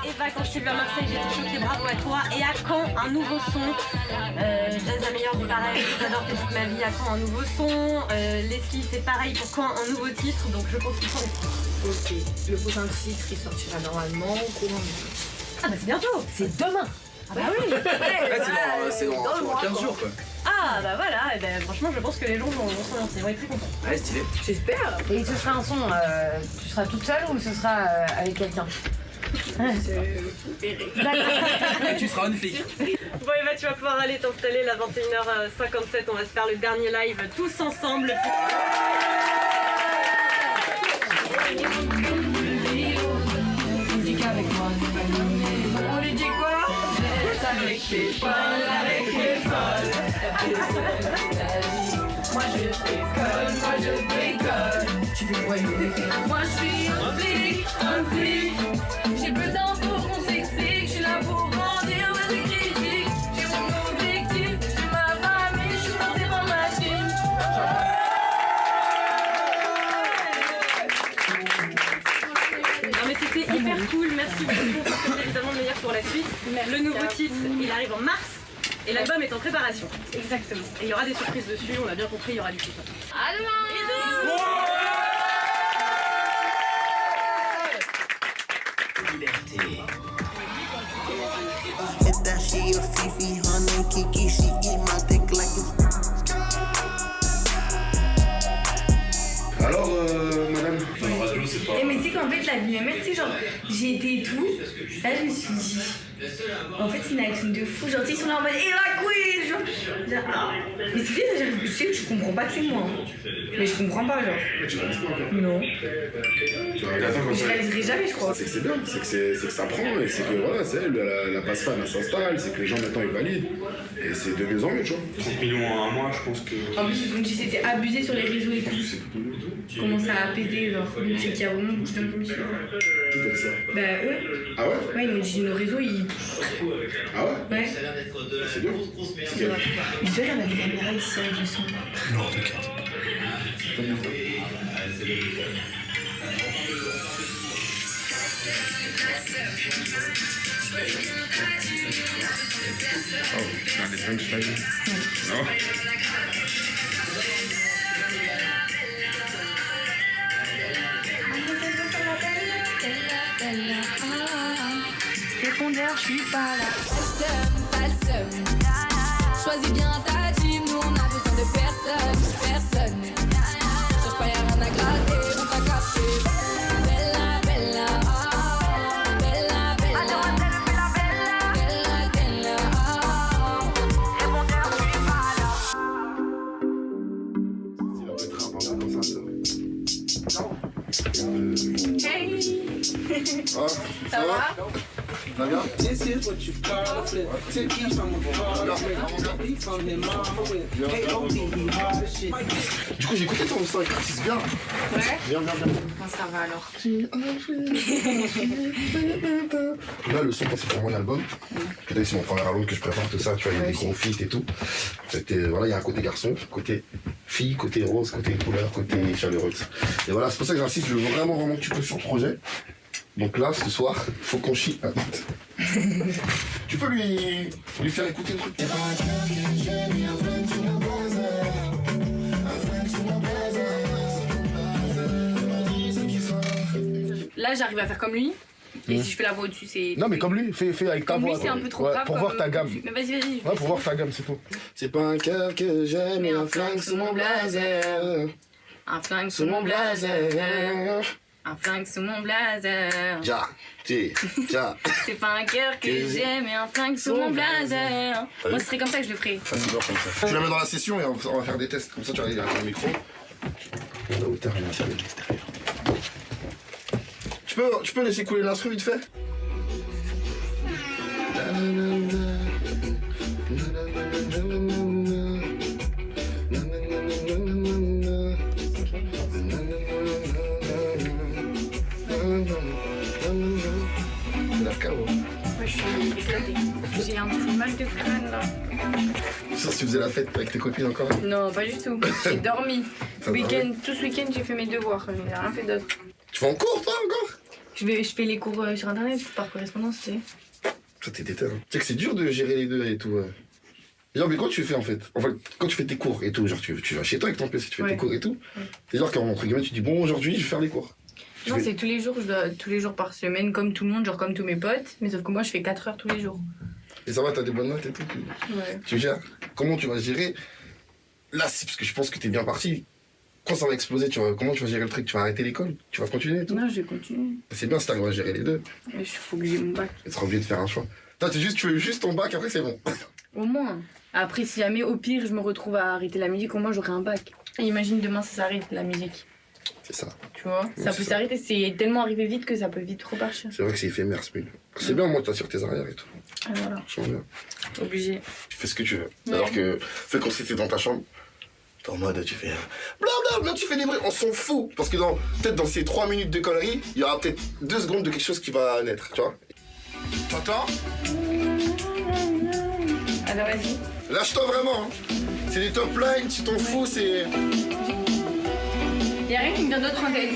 [SPEAKER 12] Eva, quand je suis venue à Marseille, j'étais choquée, bravo à toi. Et à quand un nouveau son Jazz la meilleure du pareil, j'adore toute ma vie. À quand un nouveau son Leslie, c'est pareil, pour quand un nouveau titre? Donc je pense qu'il faut.
[SPEAKER 2] Ok, le prochain titre il sortira normalement au courant.
[SPEAKER 12] Ah bah c'est bientôt, c'est demain. Ah bah oui.
[SPEAKER 13] C'est dans 15 jours quoi.
[SPEAKER 12] Ah bah voilà, et ben, franchement je pense que les gens vont s'en lancer, ils vont être très contents.
[SPEAKER 13] Ouais, stylé.
[SPEAKER 12] J'espère. Et ce sera un son, tu seras toute seule ou ce sera avec quelqu'un?
[SPEAKER 13] Tu seras une flic.
[SPEAKER 12] Bon Eva, tu vas pouvoir aller t'installer là 21h57, on va se faire le dernier live tous ensemble.
[SPEAKER 2] On dit qu'avec moi, on lui dit quoi? Avec les folles, avec les folles. Moi je déconne, tu fais quoi? Moi je suis un flic. J'ai plus de temps pour qu'on s'explique. Je suis là pour grandir mes critiques. J'ai mon objectif, j'ai ma famille. Je suis portée par ma team.
[SPEAKER 12] Non mais c'était hyper cool, merci beaucoup. C'est évidemment le meilleur pour la suite. Le nouveau titre, il arrive en mars. Et l'album est en préparation. Exactement. Et il y aura des surprises dessus, on a bien compris, il y aura du clip.
[SPEAKER 3] À demain.
[SPEAKER 12] Bisous.
[SPEAKER 5] If that she a Fifi, honey, Kiki, she eat my dick like it's.
[SPEAKER 7] Alors, madame
[SPEAKER 2] Eh mais tu sais qu'en fait la vie même, tu sais genre j'ai été et tout, là je me suis dit, en fait c'est une action de fou, genre tu sais ils sont là en mode Eva Queen, genre ah. Mais c'est bien, je sais que je comprends pas que c'est moi, mais je comprends pas genre.
[SPEAKER 7] Tu réalises pas encore?
[SPEAKER 2] Non.
[SPEAKER 7] Attends,
[SPEAKER 2] Je réaliserai jamais je crois.
[SPEAKER 7] C'est que c'est bien, c'est que ça prend et c'est que voilà, c'est la passe fan elle s'installe, c'est que les gens maintenant ils valident et c'est de mieux en mieux, tu vois.
[SPEAKER 20] 30 millions en un mois, je pense que.
[SPEAKER 2] En plus ils ont dit que c'était abusé sur les réseaux et tout. Comment ça a pété genre, c'est qu'il y a vraiment beaucoup d'incommission.
[SPEAKER 7] Qui t'a dit ça?
[SPEAKER 2] Bah eux.
[SPEAKER 7] Ah ouais?
[SPEAKER 2] Ouais ils m'ont dit nos réseaux ils.
[SPEAKER 7] Ah ouais?
[SPEAKER 2] Ouais.
[SPEAKER 7] C'est bien. C'est bien.
[SPEAKER 2] Mais tu vois, il y en a des caméras ici avec le son.
[SPEAKER 7] Non, t'inquiète. Oh, not the French lady? No?
[SPEAKER 2] Répondeur, je suis pas là.
[SPEAKER 3] Pas le seum. Choisis bien ta team, nous on a besoin de personne. Cherche pas, y'a rien à gratter, on t'a capté. Bella, bella, bella, bella. Bella, bella, répondeur, je suis pas là.
[SPEAKER 2] Hey.
[SPEAKER 7] Ça va?
[SPEAKER 6] Ça va bien?
[SPEAKER 5] This is what you call a flip. Took you from a bar, from him
[SPEAKER 7] Du coup, j'ai écouté ton son, il précise bien.
[SPEAKER 2] Ouais?
[SPEAKER 7] Bien.
[SPEAKER 2] Bon, ça va alors.
[SPEAKER 7] Là, le son, c'est pour mon album. Parce que c'est mon premier album que je prépare, tout ça, tu vois, il y a des gros feats et tout. Voilà, il y a un côté garçon, côté fille, côté rose, côté couleur, côté chaleureuse. Et voilà, c'est pour ça que j'insiste, je veux vraiment que tu poses sur le projet. Donc là, ce soir, faut qu'on chie. Tu peux lui faire écouter le truc.
[SPEAKER 2] Là, j'arrive à faire comme lui, Et si je fais la voix au-dessus, c'est.
[SPEAKER 7] Non, mais comme lui, fais avec ta
[SPEAKER 2] Comme
[SPEAKER 7] voix.
[SPEAKER 2] lui, c'est un peu trop grave.
[SPEAKER 7] Pour voir ta gamme.
[SPEAKER 2] Mais vas-y.
[SPEAKER 7] Ouais, pour voir ta gamme, c'est tout. C'est pas un cœur que j'aime, mais un flingue sous mon blazer.
[SPEAKER 2] Un flingue sous mon blazer. Un flingue sous mon blazer.
[SPEAKER 7] Ja.
[SPEAKER 2] C'est pas un cœur que j'aime, mais un flingue sous mon blazer. Moi, ce serait comme ça que je le ferais.
[SPEAKER 7] Facile, comme ça. Tu la mets dans la session et on va faire des tests. Comme ça, tu arrives avec le micro. Là où t'as rien à faire de l'extérieur. Tu peux laisser couler l'instru vite fait?
[SPEAKER 2] Je suis éclatée. J'ai un petit mal de crâne là.
[SPEAKER 7] Ça, si tu faisais la fête avec tes copines encore?
[SPEAKER 2] Non, pas du tout. J'ai dormi. Tout ce week-end, j'ai fait mes devoirs. Je n'ai rien fait d'autre.
[SPEAKER 7] Tu vas en cours, toi, encore?
[SPEAKER 2] Je fais les cours sur internet par correspondance, tu sais.
[SPEAKER 7] Toi, t'es déter. Tu sais que c'est dur de gérer les deux et tout. Genre, mais quand tu fais en fait quand tu fais tes cours et tout, genre tu vas chez toi avec ton PC, tu fais tes cours et tout. C'est genre quand entre guillemets tu dis bon aujourd'hui je vais faire les cours.
[SPEAKER 2] Non, c'est tous les jours par semaine, comme tout le monde, genre comme tous mes potes. Mais sauf que moi, je fais 4 heures tous les jours.
[SPEAKER 7] Et ça va, t'as des bonnes notes et tout?
[SPEAKER 2] Ouais.
[SPEAKER 7] Tu gères? Comment tu vas gérer? Là, c'est parce que je pense que t'es bien parti. Quand ça va exploser, comment tu vas gérer le truc? Tu vas arrêter l'école? Tu vas continuer et tout?
[SPEAKER 2] Non, je vais continuer.
[SPEAKER 7] C'est bien si t'arrives à gérer les deux.
[SPEAKER 2] Il faut que j'ai mon bac.
[SPEAKER 7] Tu seras obligé de faire un choix. Toi, tu veux juste ton bac, après c'est bon.
[SPEAKER 2] Au moins. Après, si jamais, au pire, je me retrouve à arrêter la musique, au moins j'aurai un bac. Et imagine demain, ça s'arrête, la musique.
[SPEAKER 7] C'est ça.
[SPEAKER 2] Tu vois, ça peut s'arrêter, c'est tellement arrivé vite que ça peut vite repartir.
[SPEAKER 7] C'est vrai que c'est éphémère ce milieu. C'est bien, moi, t'assures tes arrières et tout.
[SPEAKER 2] Ah, voilà.
[SPEAKER 7] Je sens bien.
[SPEAKER 2] Obligé.
[SPEAKER 7] Tu fais ce que tu veux. Alors que, fais comme si t'étais dans ta chambre. T'es en mode, tu fais blablabla, tu fais des bruits, on s'en fout. Parce que peut-être dans ces 3 minutes de conneries, il y aura peut-être 2 secondes de quelque chose qui va naître, tu vois. T'entends?
[SPEAKER 2] Alors vas-y.
[SPEAKER 7] Lâche-toi vraiment. Hein. C'est des top lines, tu t'en fous, c'est.
[SPEAKER 2] Y'a rien qui me vient d'autre en tête.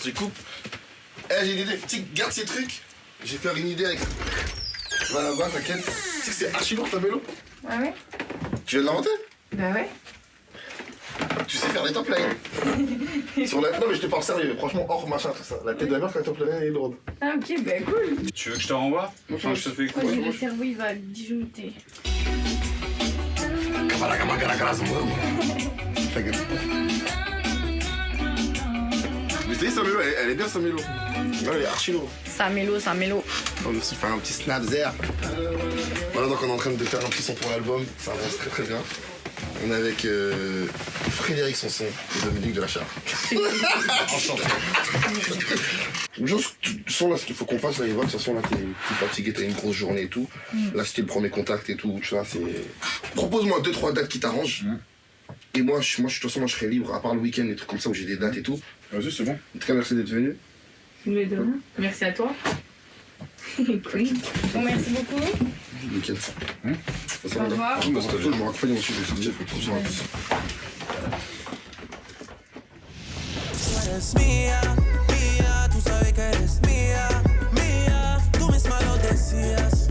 [SPEAKER 7] Tu coupes. J'ai une idée. Tu sais, garde ces trucs. J'ai fait une idée avec. Va là-bas, t'inquiète. Tu sais que c'est archi lourd ta vélo.
[SPEAKER 2] Ah ouais?
[SPEAKER 7] Tu viens de l'inventer?
[SPEAKER 2] Bah ouais.
[SPEAKER 7] Tu sais faire des top lines. Non mais je te parle sérieux, franchement hors machin tout ça. La tête de la meuf, la top line elle est lourde.
[SPEAKER 2] Ah ok, bah cool.
[SPEAKER 17] Tu veux que je te renvoie? Enfin, je te fais quoi?
[SPEAKER 2] Le cerveau il va disjoncter.
[SPEAKER 7] Mais tu sais, sa mélo, elle est bien sa mélo. Elle est archi lourde.
[SPEAKER 2] Sa mélo.
[SPEAKER 7] On va aussi faire un petit snap there. Voilà, donc on est en train de faire un petit son pour l'album. Ça avance très très bien. On est avec Frédéric Sanson et Dominique de la Char. Enchanté. Juste, ce son là, ce qu'il faut qu'on fasse, là, il voit que ce son là, t'es fatigué, t'as une grosse journée et tout. Là, c'était le premier contact et tout, tu vois, c'est. Propose-moi 2-3 dates qui t'arrangent. Et moi, de toute façon, moi, je serai libre, à part le week-end, des trucs comme ça où j'ai des dates et tout. Vas-y, c'est bon. En tout cas, merci d'être venu.
[SPEAKER 2] Merci à toi. Cool. Bon, merci beaucoup.
[SPEAKER 7] Nickel.
[SPEAKER 2] Au revoir.
[SPEAKER 7] Je me raccompagne ensuite, je vais sortir, faut que tu sois en plus.
[SPEAKER 5] Eres mía, mía, tú sabes que eres mía, mía, tú misma lo decías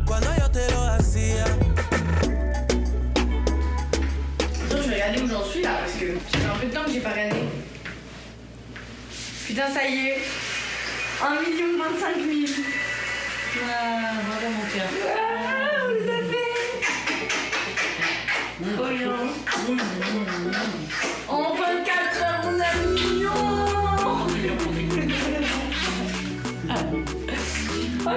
[SPEAKER 5] cuando yo te lo hacía.
[SPEAKER 2] Attends, je vais regarder où j'en suis là parce que ça fait un peu de temps que j'ai pas regardé. Putain, ça y est. 1 025 000.
[SPEAKER 12] Ah, bravo mon cœur.
[SPEAKER 2] Ah, on les a fait. Oh non. En 24 heures, on a 1 million. Ah,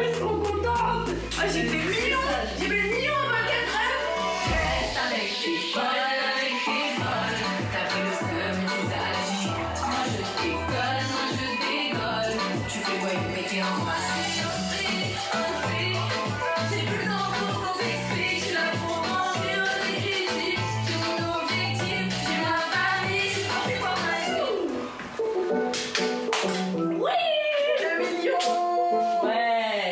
[SPEAKER 2] je suis trop contente. Ah, j'ai fait 1 million. J'ai fait 1 million en 24 heures. Reste avec tes folles, avec tes folles. T'as fait le seum, tu t'as agi. Moi je décolle, moi je décolle. Tu fais quoi, you make it en face. J'ai plus le temps pour qu'on s'explique. Je suis là pour remplir les critiques. J'ai mon objectif, j'ai ma famille. Je suis partie pour ma vie. Oui, 2 millions. Ouais.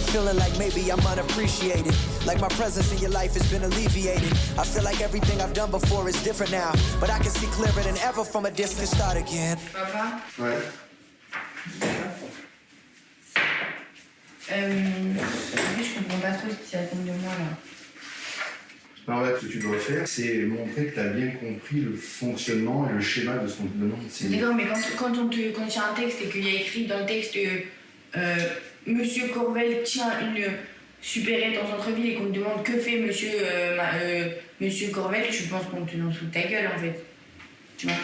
[SPEAKER 5] Feeling like maybe I'm unappreciated. Like my presence in your life has been alleviated. I feel like everything I've done before is different now. But I can see clearer than ever from a distance. Start again.
[SPEAKER 11] Papa,
[SPEAKER 6] Ouais.
[SPEAKER 11] je comprends pas trop ce qui s'attend de moi là.
[SPEAKER 6] En fait, ce que tu dois faire, c'est montrer que tu as bien compris le fonctionnement et le schéma de ce qu'on te demande.
[SPEAKER 11] D'accord, mais quand il y a un texte et qu'il y a écrit dans le texte Monsieur Corvel tient une supérette en centre-ville et qu'on te demande que fait Monsieur Corvel, je pense qu'on te lance sous ta gueule en fait. Tu vois?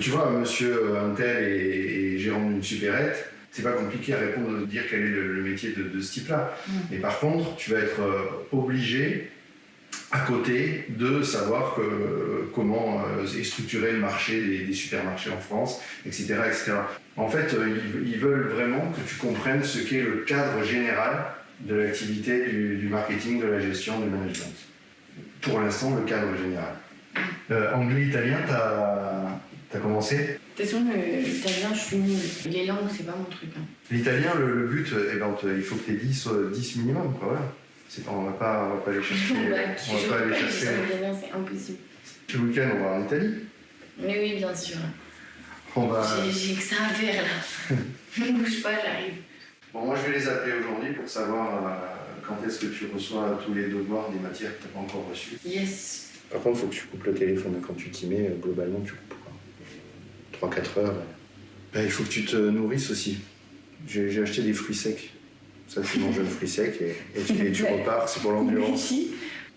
[SPEAKER 6] Tu vois, monsieur Untel est gérant d'une supérette. C'est pas compliqué à répondre, de dire quel est le métier de ce type-là. Et par contre, tu vas être obligé, à côté, de savoir comment est structuré le marché des supermarchés en France, etc., etc. En fait, ils veulent vraiment que tu comprennes ce qu'est le cadre général de l'activité du marketing, de la gestion, du management. Pour l'instant, le cadre général. Anglais, italien, t'as commencé?
[SPEAKER 11] De toute façon, l'italien, je suis nulle. Les langues, c'est pas mon truc. Hein.
[SPEAKER 6] L'italien, le but, il faut que tu aies 10 minimum, quoi, voilà. On va pas aller chercher.
[SPEAKER 11] L'italien, c'est impossible.
[SPEAKER 6] Ce week-end, on va en Italie.
[SPEAKER 11] Mais oui, bien sûr. J'ai que ça à faire là. Ne bouge pas, j'arrive.
[SPEAKER 6] Bon, moi, je vais les appeler aujourd'hui pour savoir quand est-ce que tu reçois tous les devoirs des matières que tu n'as pas encore reçues.
[SPEAKER 11] Yes.
[SPEAKER 6] Par contre, il faut que tu coupes le téléphone. Quand tu t'y mets, globalement, tu coupes 3-4 heures. Il faut que tu te nourrisses aussi. J'ai acheté des fruits secs. Ça, tu manges un fruit sec et tu repars. C'est pour l'endurance.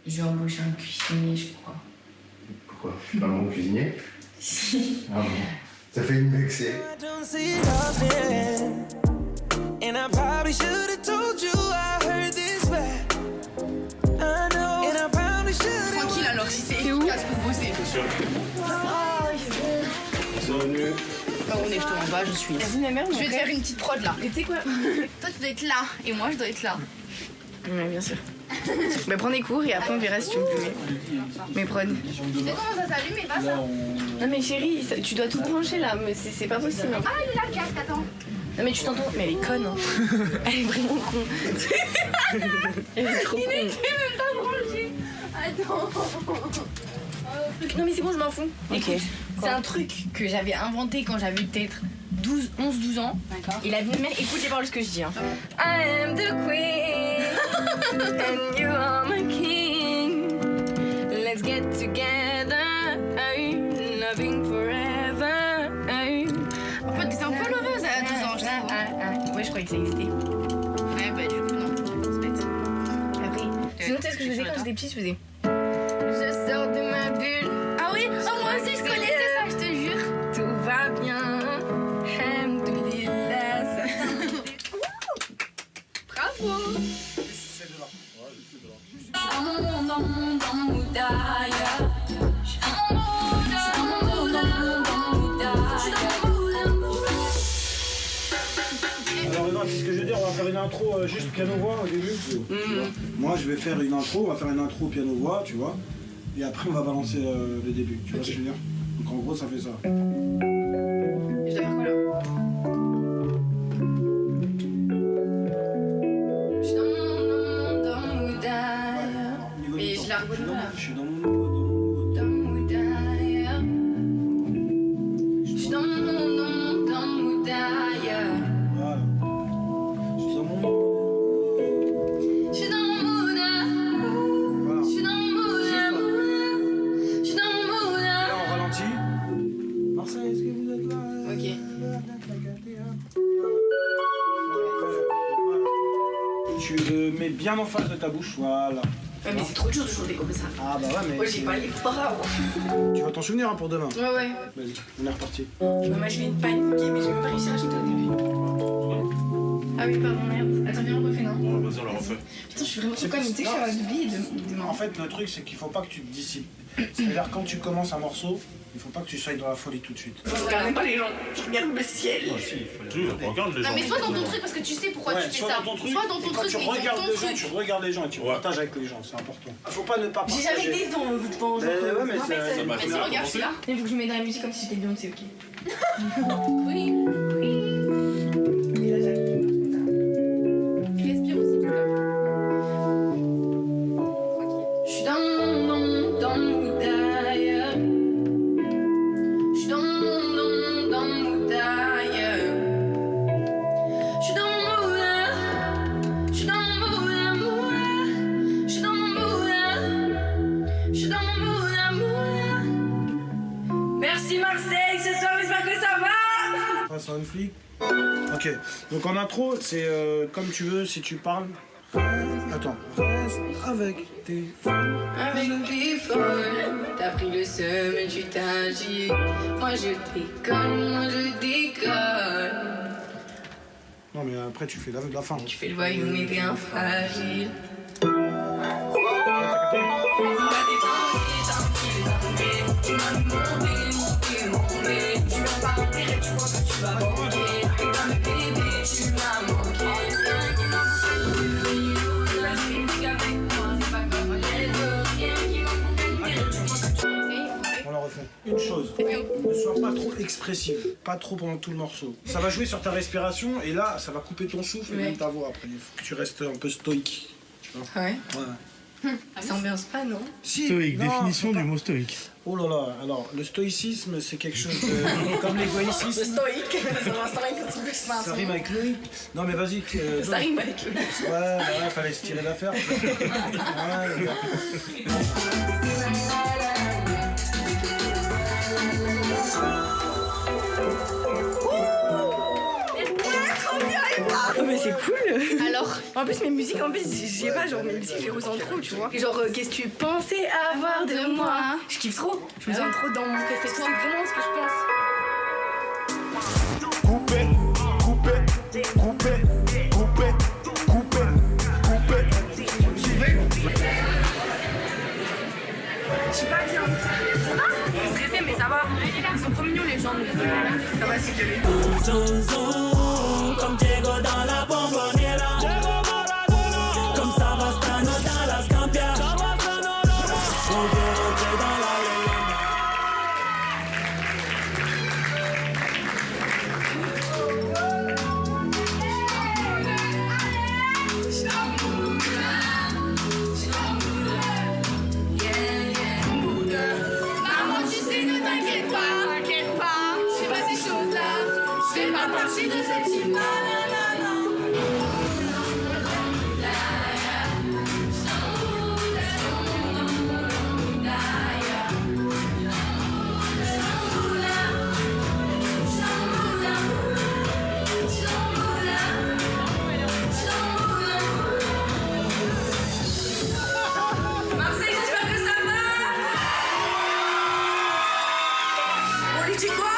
[SPEAKER 11] Je vais embaucher un cuisinier, je crois.
[SPEAKER 6] Pourquoi? Tu es pas un bon cuisinier?
[SPEAKER 11] Si.
[SPEAKER 6] Ah bon. Ça fait une vexée.
[SPEAKER 5] And I probably should have told you I heard this back. I know. And I probably should have.
[SPEAKER 2] Tranquille alors, si c'est efficace pour bosser.
[SPEAKER 14] C'est sûr.
[SPEAKER 2] Bienvenue. On est plutôt en bas, je suis là. Je vais te faire une petite prod là. Et tu sais quoi? Toi tu dois être là et moi je dois être là.
[SPEAKER 21] Ouais, bien sûr. Bah, prends des cours et après on verra si tu me fais mes prods.
[SPEAKER 2] Tu sais comment ça s'allume et pas ça?
[SPEAKER 21] Non mais chérie, tu dois tout brancher là, mais c'est pas possible.
[SPEAKER 2] Ah, il est là le casque, attends.
[SPEAKER 21] Non mais tu t'entends, mais elle est conne hein. Elle est vraiment con. Elle est trop con.
[SPEAKER 2] Il était même pas branché. Attends.
[SPEAKER 21] Non mais c'est bon, je m'en fous.
[SPEAKER 2] Ok.
[SPEAKER 21] C'est un truc que j'avais inventé quand j'avais peut-être 11-12 ans.
[SPEAKER 2] D'accord.
[SPEAKER 21] Et la vie de mère, écoute les paroles ce que je dis. Hein. I am the queen and you are my king. Let's get together, loving forever.
[SPEAKER 2] En fait, t'es un peu leveuse à 12 ans, je trouve.
[SPEAKER 21] Ouais, je croyais que ça existait.
[SPEAKER 2] Ouais, bah du coup, non. C'est bête.
[SPEAKER 21] Après, sinon, tu sais ce que je faisais quand j'étais petite, je faisais. Je sors de ma bulle.
[SPEAKER 2] Ah oui, oh, moi aussi je connaissais ça, je te jure.
[SPEAKER 21] Tout va bien. Alhamdoulilah.
[SPEAKER 2] Bravo.
[SPEAKER 15] Alors Eva, c'est ce que je veux dire, on va faire une intro juste piano-voix au début. Moi je vais faire une intro, on va faire une intro piano-voix, tu vois. Et après on va balancer le début, tu vois ce que je veux dire. Donc en gros ça fait ça.
[SPEAKER 2] Je dois faire quoi là? Je suis dans mon mood d'ailleurs. Mais je la reconnais pas.
[SPEAKER 15] Je suis dans mon mood.
[SPEAKER 2] Dans mon mood d'ailleurs. Je suis dans mon mood d'ailleurs.
[SPEAKER 15] Voilà. Je suis dans mon mood.
[SPEAKER 2] Je suis dans mon mood.
[SPEAKER 15] Voilà.
[SPEAKER 2] Je suis dans mon mood. Je suis dans mon mood.
[SPEAKER 15] Là on ralentit. Marseille, est-ce que vous êtes là?
[SPEAKER 2] Ok.
[SPEAKER 15] Tu le mets bien en face de ta bouche, voilà.
[SPEAKER 2] Ouais, mais c'est trop dur de chanter comme ça.
[SPEAKER 15] Ah bah ouais, mais.
[SPEAKER 2] Moi j'ai pas les bras.
[SPEAKER 15] Tu vas t'en souvenir hein, pour demain.
[SPEAKER 2] Ouais, ouais.
[SPEAKER 15] Vas-y, on est reparti.
[SPEAKER 2] Moi je vais paniquer, mais j'ai même pas réussi à chanter au début. Ah oui, pardon, merde. Attends, viens, on refait, non?
[SPEAKER 14] Vas-y, on le refait.
[SPEAKER 2] Putain, je suis vraiment comme tu sais, je suis à billet de
[SPEAKER 15] En fait, le truc, c'est qu'il faut pas que tu te dissipes. C'est-à-dire, quand tu commences un morceau, il faut pas que tu sois dans la folie tout de suite.
[SPEAKER 2] Je regarde pas les gens, je regarde le ciel.
[SPEAKER 14] Regarde les gens.
[SPEAKER 2] Non, mais sois dans ton truc parce que tu sais pourquoi tu fais ça. Sois dans ton truc,
[SPEAKER 15] tu
[SPEAKER 2] mais dans
[SPEAKER 15] regardes
[SPEAKER 2] ton
[SPEAKER 15] les gens,
[SPEAKER 2] truc.
[SPEAKER 15] tu regardes les gens et tu partages avec les gens, c'est important. Faut pas ne pas
[SPEAKER 2] J'ai
[SPEAKER 15] partager.
[SPEAKER 2] jamais été dans
[SPEAKER 15] Ouais, mais
[SPEAKER 2] ça m'a fait regarde, je suis là.
[SPEAKER 21] Il faut que je mette dans la musique comme si j'étais Beyoncé, ok?
[SPEAKER 2] Oui. Respire aussi, tu vois.
[SPEAKER 21] suis dans mon moula moula. Merci Marseille, ce soir, j'espère que ça va.
[SPEAKER 15] Passe à un flic. Ok, donc en intro, c'est comme tu veux, si tu parles. Attends, reste avec tes folles.
[SPEAKER 21] Avec tes folles, t'as pris le seum, tu t'agis. Moi je déconne, moi je déconne.
[SPEAKER 15] Non mais après tu fais la fin.
[SPEAKER 21] Tu fais le voyou, mais t'es un fragile. Tu m'as pas enterré, tu vois que tu vas manquer. Comme bébé, tu m'as manqué.
[SPEAKER 15] On la refait. Une chose, ne sois pas trop expressive, pas trop pendant tout le morceau. Ça va jouer sur ta respiration et là, ça va couper ton souffle et même ta voix après. Il faut que tu restes un peu stoïque. Tu vois.
[SPEAKER 21] Ouais.
[SPEAKER 15] Ouais.
[SPEAKER 21] Ça ambiance pas, non?
[SPEAKER 15] Si,
[SPEAKER 4] Stoïque,
[SPEAKER 15] non,
[SPEAKER 4] définition
[SPEAKER 15] faut
[SPEAKER 4] du
[SPEAKER 15] pas-
[SPEAKER 4] mot stoïque.
[SPEAKER 15] Oh là là, alors le stoïcisme c'est quelque chose de... comme l'égoïcisme.
[SPEAKER 21] Le stoïque, c'est un stoïque, c'est plus
[SPEAKER 15] Ça rime avec Loïc. Non mais vas-y.
[SPEAKER 21] Ça rime avec Loïc.
[SPEAKER 15] Ouais, fallait se tirer l'affaire.
[SPEAKER 2] Oh mais c'est cool.
[SPEAKER 1] Alors
[SPEAKER 2] En plus mes musiques, j'y ai pas, genre mes musiques je les ressens trop, tu vois. Et genre qu'est-ce que tu pensais avoir de moi? Je kiffe trop, je me sens trop dans mon café, c'est vraiment ce que je pense.
[SPEAKER 5] Coupé, coupé, coupé, coupé, coupé, coupé. J'y vais.
[SPEAKER 2] Je suis pas bien. Stressée mais ça va. Ils sont trop mignons les gens, donc ça va c'est gueuler.
[SPEAKER 5] Comme Diego dans la bombonera. Comme Savastano dans la Scampia. On veut rentrer dans la leyenda.
[SPEAKER 21] Maman, tu sais, ne t'inquiète pas, je fais pas ces choses-là, je fais pas partie de cette team-là, Marseille, j'espère que ça va. On lui dit quoi?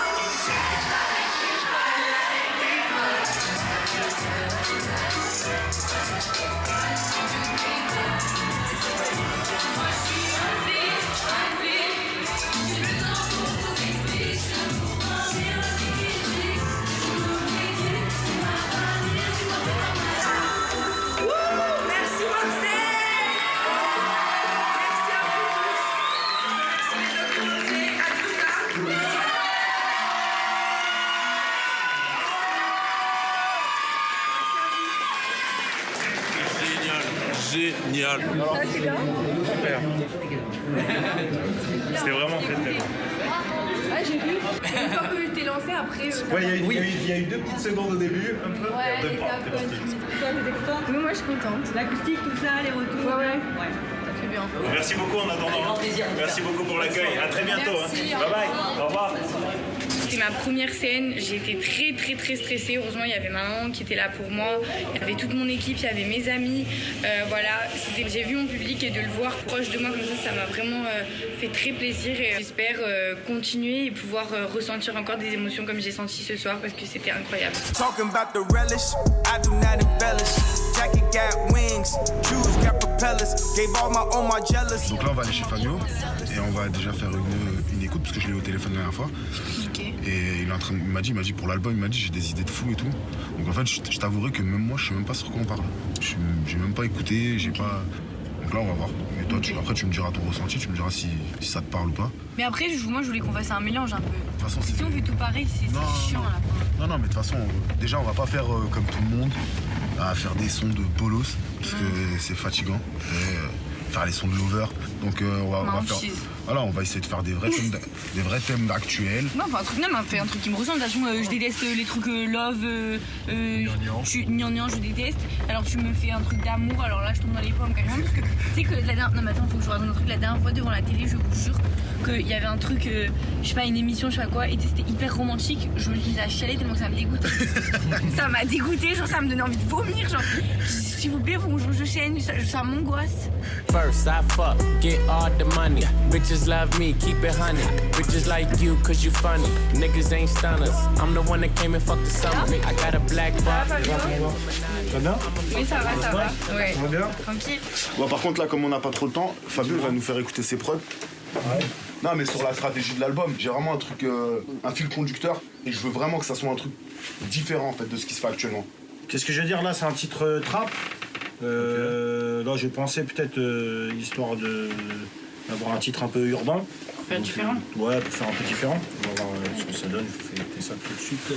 [SPEAKER 21] Merci Marseille. Merci à vous tous. Merci de commencer à tout ça.
[SPEAKER 4] Génial.
[SPEAKER 2] Ça c'est bien.
[SPEAKER 4] Super.
[SPEAKER 14] C'était vraiment très très bien.
[SPEAKER 2] Ah j'ai vu. Une fois que t'es lancé après. Ça
[SPEAKER 6] Ouais,
[SPEAKER 2] va.
[SPEAKER 6] il y a eu 2 petites secondes au début, un peu.
[SPEAKER 2] Ouais,
[SPEAKER 6] de
[SPEAKER 2] et
[SPEAKER 6] pas.
[SPEAKER 2] t'es contente? Oui, moi je suis contente. L'acoustique, tout ça, les retours. Ouais. C'est bien.
[SPEAKER 14] Merci beaucoup en attendant. Merci beaucoup pour l'accueil. À très bientôt.
[SPEAKER 2] Merci.
[SPEAKER 14] Bye bye. Au revoir.
[SPEAKER 2] C'était ma première scène, j'ai été très stressée. Heureusement, il y avait ma maman qui était là pour moi, il y avait toute mon équipe, il y avait mes amis. Voilà, j'ai vu mon public et de le voir proche de moi comme ça m'a vraiment fait très plaisir. Et j'espère continuer et pouvoir ressentir encore des émotions comme j'ai senti ce soir parce que c'était incroyable.
[SPEAKER 5] Talking about the relish, I do not embellish. Jacket got wings, shoes got propellers. Gave all my jealous.
[SPEAKER 7] Donc là on va aller chez Fabio et on va déjà faire une écoute parce que je l'ai eu au téléphone la dernière fois. Et il est en train, il m'a dit pour l'album, il m'a dit j'ai des idées de fou et tout. Donc en fait je t'avouerai que même moi je sais même pas sur quoi on parle. J'ai même pas écouté, j'ai pas. Donc là on va voir. Mais toi après tu me diras ton ressenti, tu me diras si ça te parle ou pas.
[SPEAKER 2] Mais après, moi je voulais qu'on fasse un mélange un peu.
[SPEAKER 7] De toute façon,
[SPEAKER 2] si on fait tout pareil, c'est chiant à la fin.
[SPEAKER 7] Non mais de toute façon, déjà on va pas faire comme tout le monde, à faire des sons de bolos, parce que c'est fatigant. Et, faire les sons de Lover. Donc on va faire. Voilà, on va essayer de faire des vrais thèmes d'actuels.
[SPEAKER 2] Non, pas un truc, non, mais fais un truc qui me ressemble. De toute façon, je déteste les trucs love, gnangnan, je déteste. Alors tu me fais un truc d'amour, alors là je tombe dans les pommes carrément. Parce que tu sais que la dernière. Non, mais attends, faut que je vous raconte un truc. La dernière fois devant la télé, je vous jure qu'il y avait un truc, je sais pas, une émission, je sais pas quoi, et c'était hyper romantique. Je me suis mise à chialer tellement que ça me dégoûte. Ça m'a dégoûté, genre ça me donnait envie de vomir. Genre, s'il vous plaît, faut que je chaîne, ça m'angoisse.
[SPEAKER 8] First I fuck, get all the money. Bitches love me, keep it honey. Bitches like you, cause you funny. Niggas ain't stunners. I'm the one that came and fucked the summer. I got a black box.
[SPEAKER 15] Ça va bien?
[SPEAKER 2] Oui, ça va, ça va. Ouais.
[SPEAKER 15] Ça va bien?
[SPEAKER 2] Tranquille.
[SPEAKER 7] Bon, par contre, là, comme on n'a pas trop le temps, Fabio va nous faire écouter ses prods.
[SPEAKER 15] Ouais.
[SPEAKER 7] Non, mais sur la stratégie de l'album, j'ai vraiment un truc, un fil conducteur, et je veux vraiment que ça soit un truc différent en fait de ce qui se fait actuellement.
[SPEAKER 15] Qu'est-ce que je veux dire là? C'est un titre trap. Là, j'ai pensé peut-être histoire d'avoir un titre un peu urbain.
[SPEAKER 2] Pour faire différent.
[SPEAKER 15] Ouais, pour faire un peu différent. On va voir ce que ça donne. Je vous fais écouter ça tout de suite.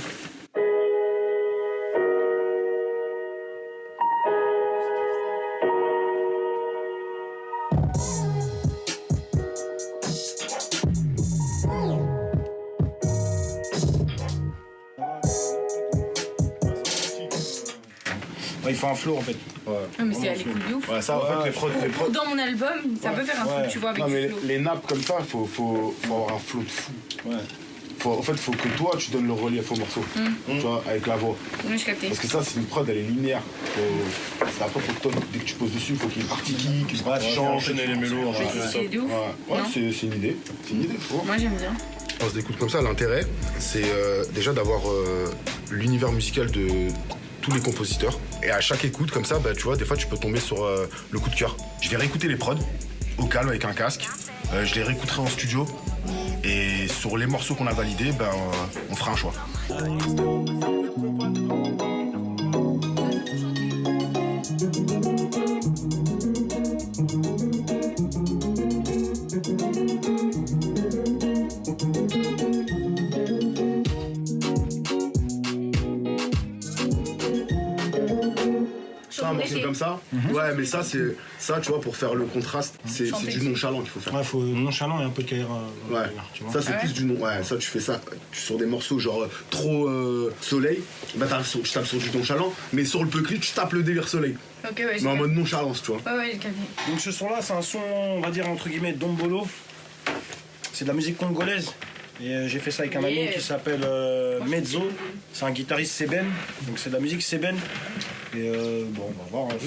[SPEAKER 15] Ouais, il faut un flow en fait. Ouais,
[SPEAKER 2] mais c'est à l'écoute de ouf.
[SPEAKER 7] Ouais, ça, en fait, les prods.
[SPEAKER 2] Dans mon album, ça peut faire un truc, tu vois, avec
[SPEAKER 7] non,
[SPEAKER 2] du
[SPEAKER 7] mais
[SPEAKER 2] flow.
[SPEAKER 7] les nappes comme ça, faut avoir un flow de fou.
[SPEAKER 15] Ouais.
[SPEAKER 7] En fait, faut que toi, tu donnes le relief au morceau. Tu vois, avec la voix.
[SPEAKER 2] Oui, je captais.
[SPEAKER 7] Parce que ça, c'est une prod, elle est linéaire. C'est après, faut que toi, dès que tu poses dessus, il faut qu'il y ait une partie qui change.
[SPEAKER 16] Enchaîner les mélos.
[SPEAKER 2] C'est de ouf.
[SPEAKER 7] Ouais, c'est une idée. C'est une idée, tu vois.
[SPEAKER 2] Moi, j'aime bien.
[SPEAKER 7] On se découte comme ça, l'intérêt, c'est déjà d'avoir l'univers musical de tous les compositeurs. Et à chaque écoute, comme ça, bah, tu vois, des fois, tu peux tomber sur le coup de cœur. Je vais réécouter les prods, au calme, avec un casque. Je les réécouterai en studio. Et sur les morceaux qu'on a validés, ben, on fera un choix. Un morceau comme ça, ouais, mais ça, c'est ça, tu vois, pour faire le contraste, c'est du nonchalant qu'il faut faire.
[SPEAKER 15] Ouais, faut nonchalant et un peu de carrière.
[SPEAKER 7] Ouais,
[SPEAKER 15] tu vois.
[SPEAKER 7] ça c'est plus du non. Ouais, ça tu fais ça sur des morceaux genre trop soleil, bah tu tapes sur du nonchalant, mais sur le peu clip, tu tapes le délire soleil.
[SPEAKER 2] Ok, ouais.
[SPEAKER 7] Mais en mode nonchalance, tu vois.
[SPEAKER 2] Ouais, j'ai capté.
[SPEAKER 15] Donc ce son-là, c'est un son, on va dire entre guillemets, dombolo. C'est de la musique congolaise. Et j'ai fait ça avec un ami qui s'appelle Mezzo. C'est un guitariste sébène. Donc c'est de la musique sébène. Et bon, on va voir. Hein,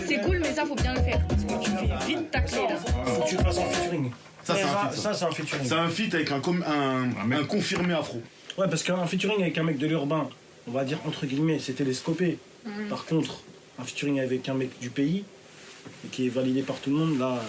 [SPEAKER 2] C'est cool, mais ça, faut bien le faire. Parce que tu fais vite tacler là.
[SPEAKER 15] faut que tu le fasses en featuring.
[SPEAKER 7] Ça, c'est un feat.
[SPEAKER 15] Ça, c'est un featuring.
[SPEAKER 7] C'est un feat avec un confirmé afro.
[SPEAKER 15] Ouais, parce qu'un featuring avec un mec de l'urbain, on va dire entre guillemets, c'est télescopé. Par contre, un featuring avec un mec du pays, et qui est validé par tout le monde, là.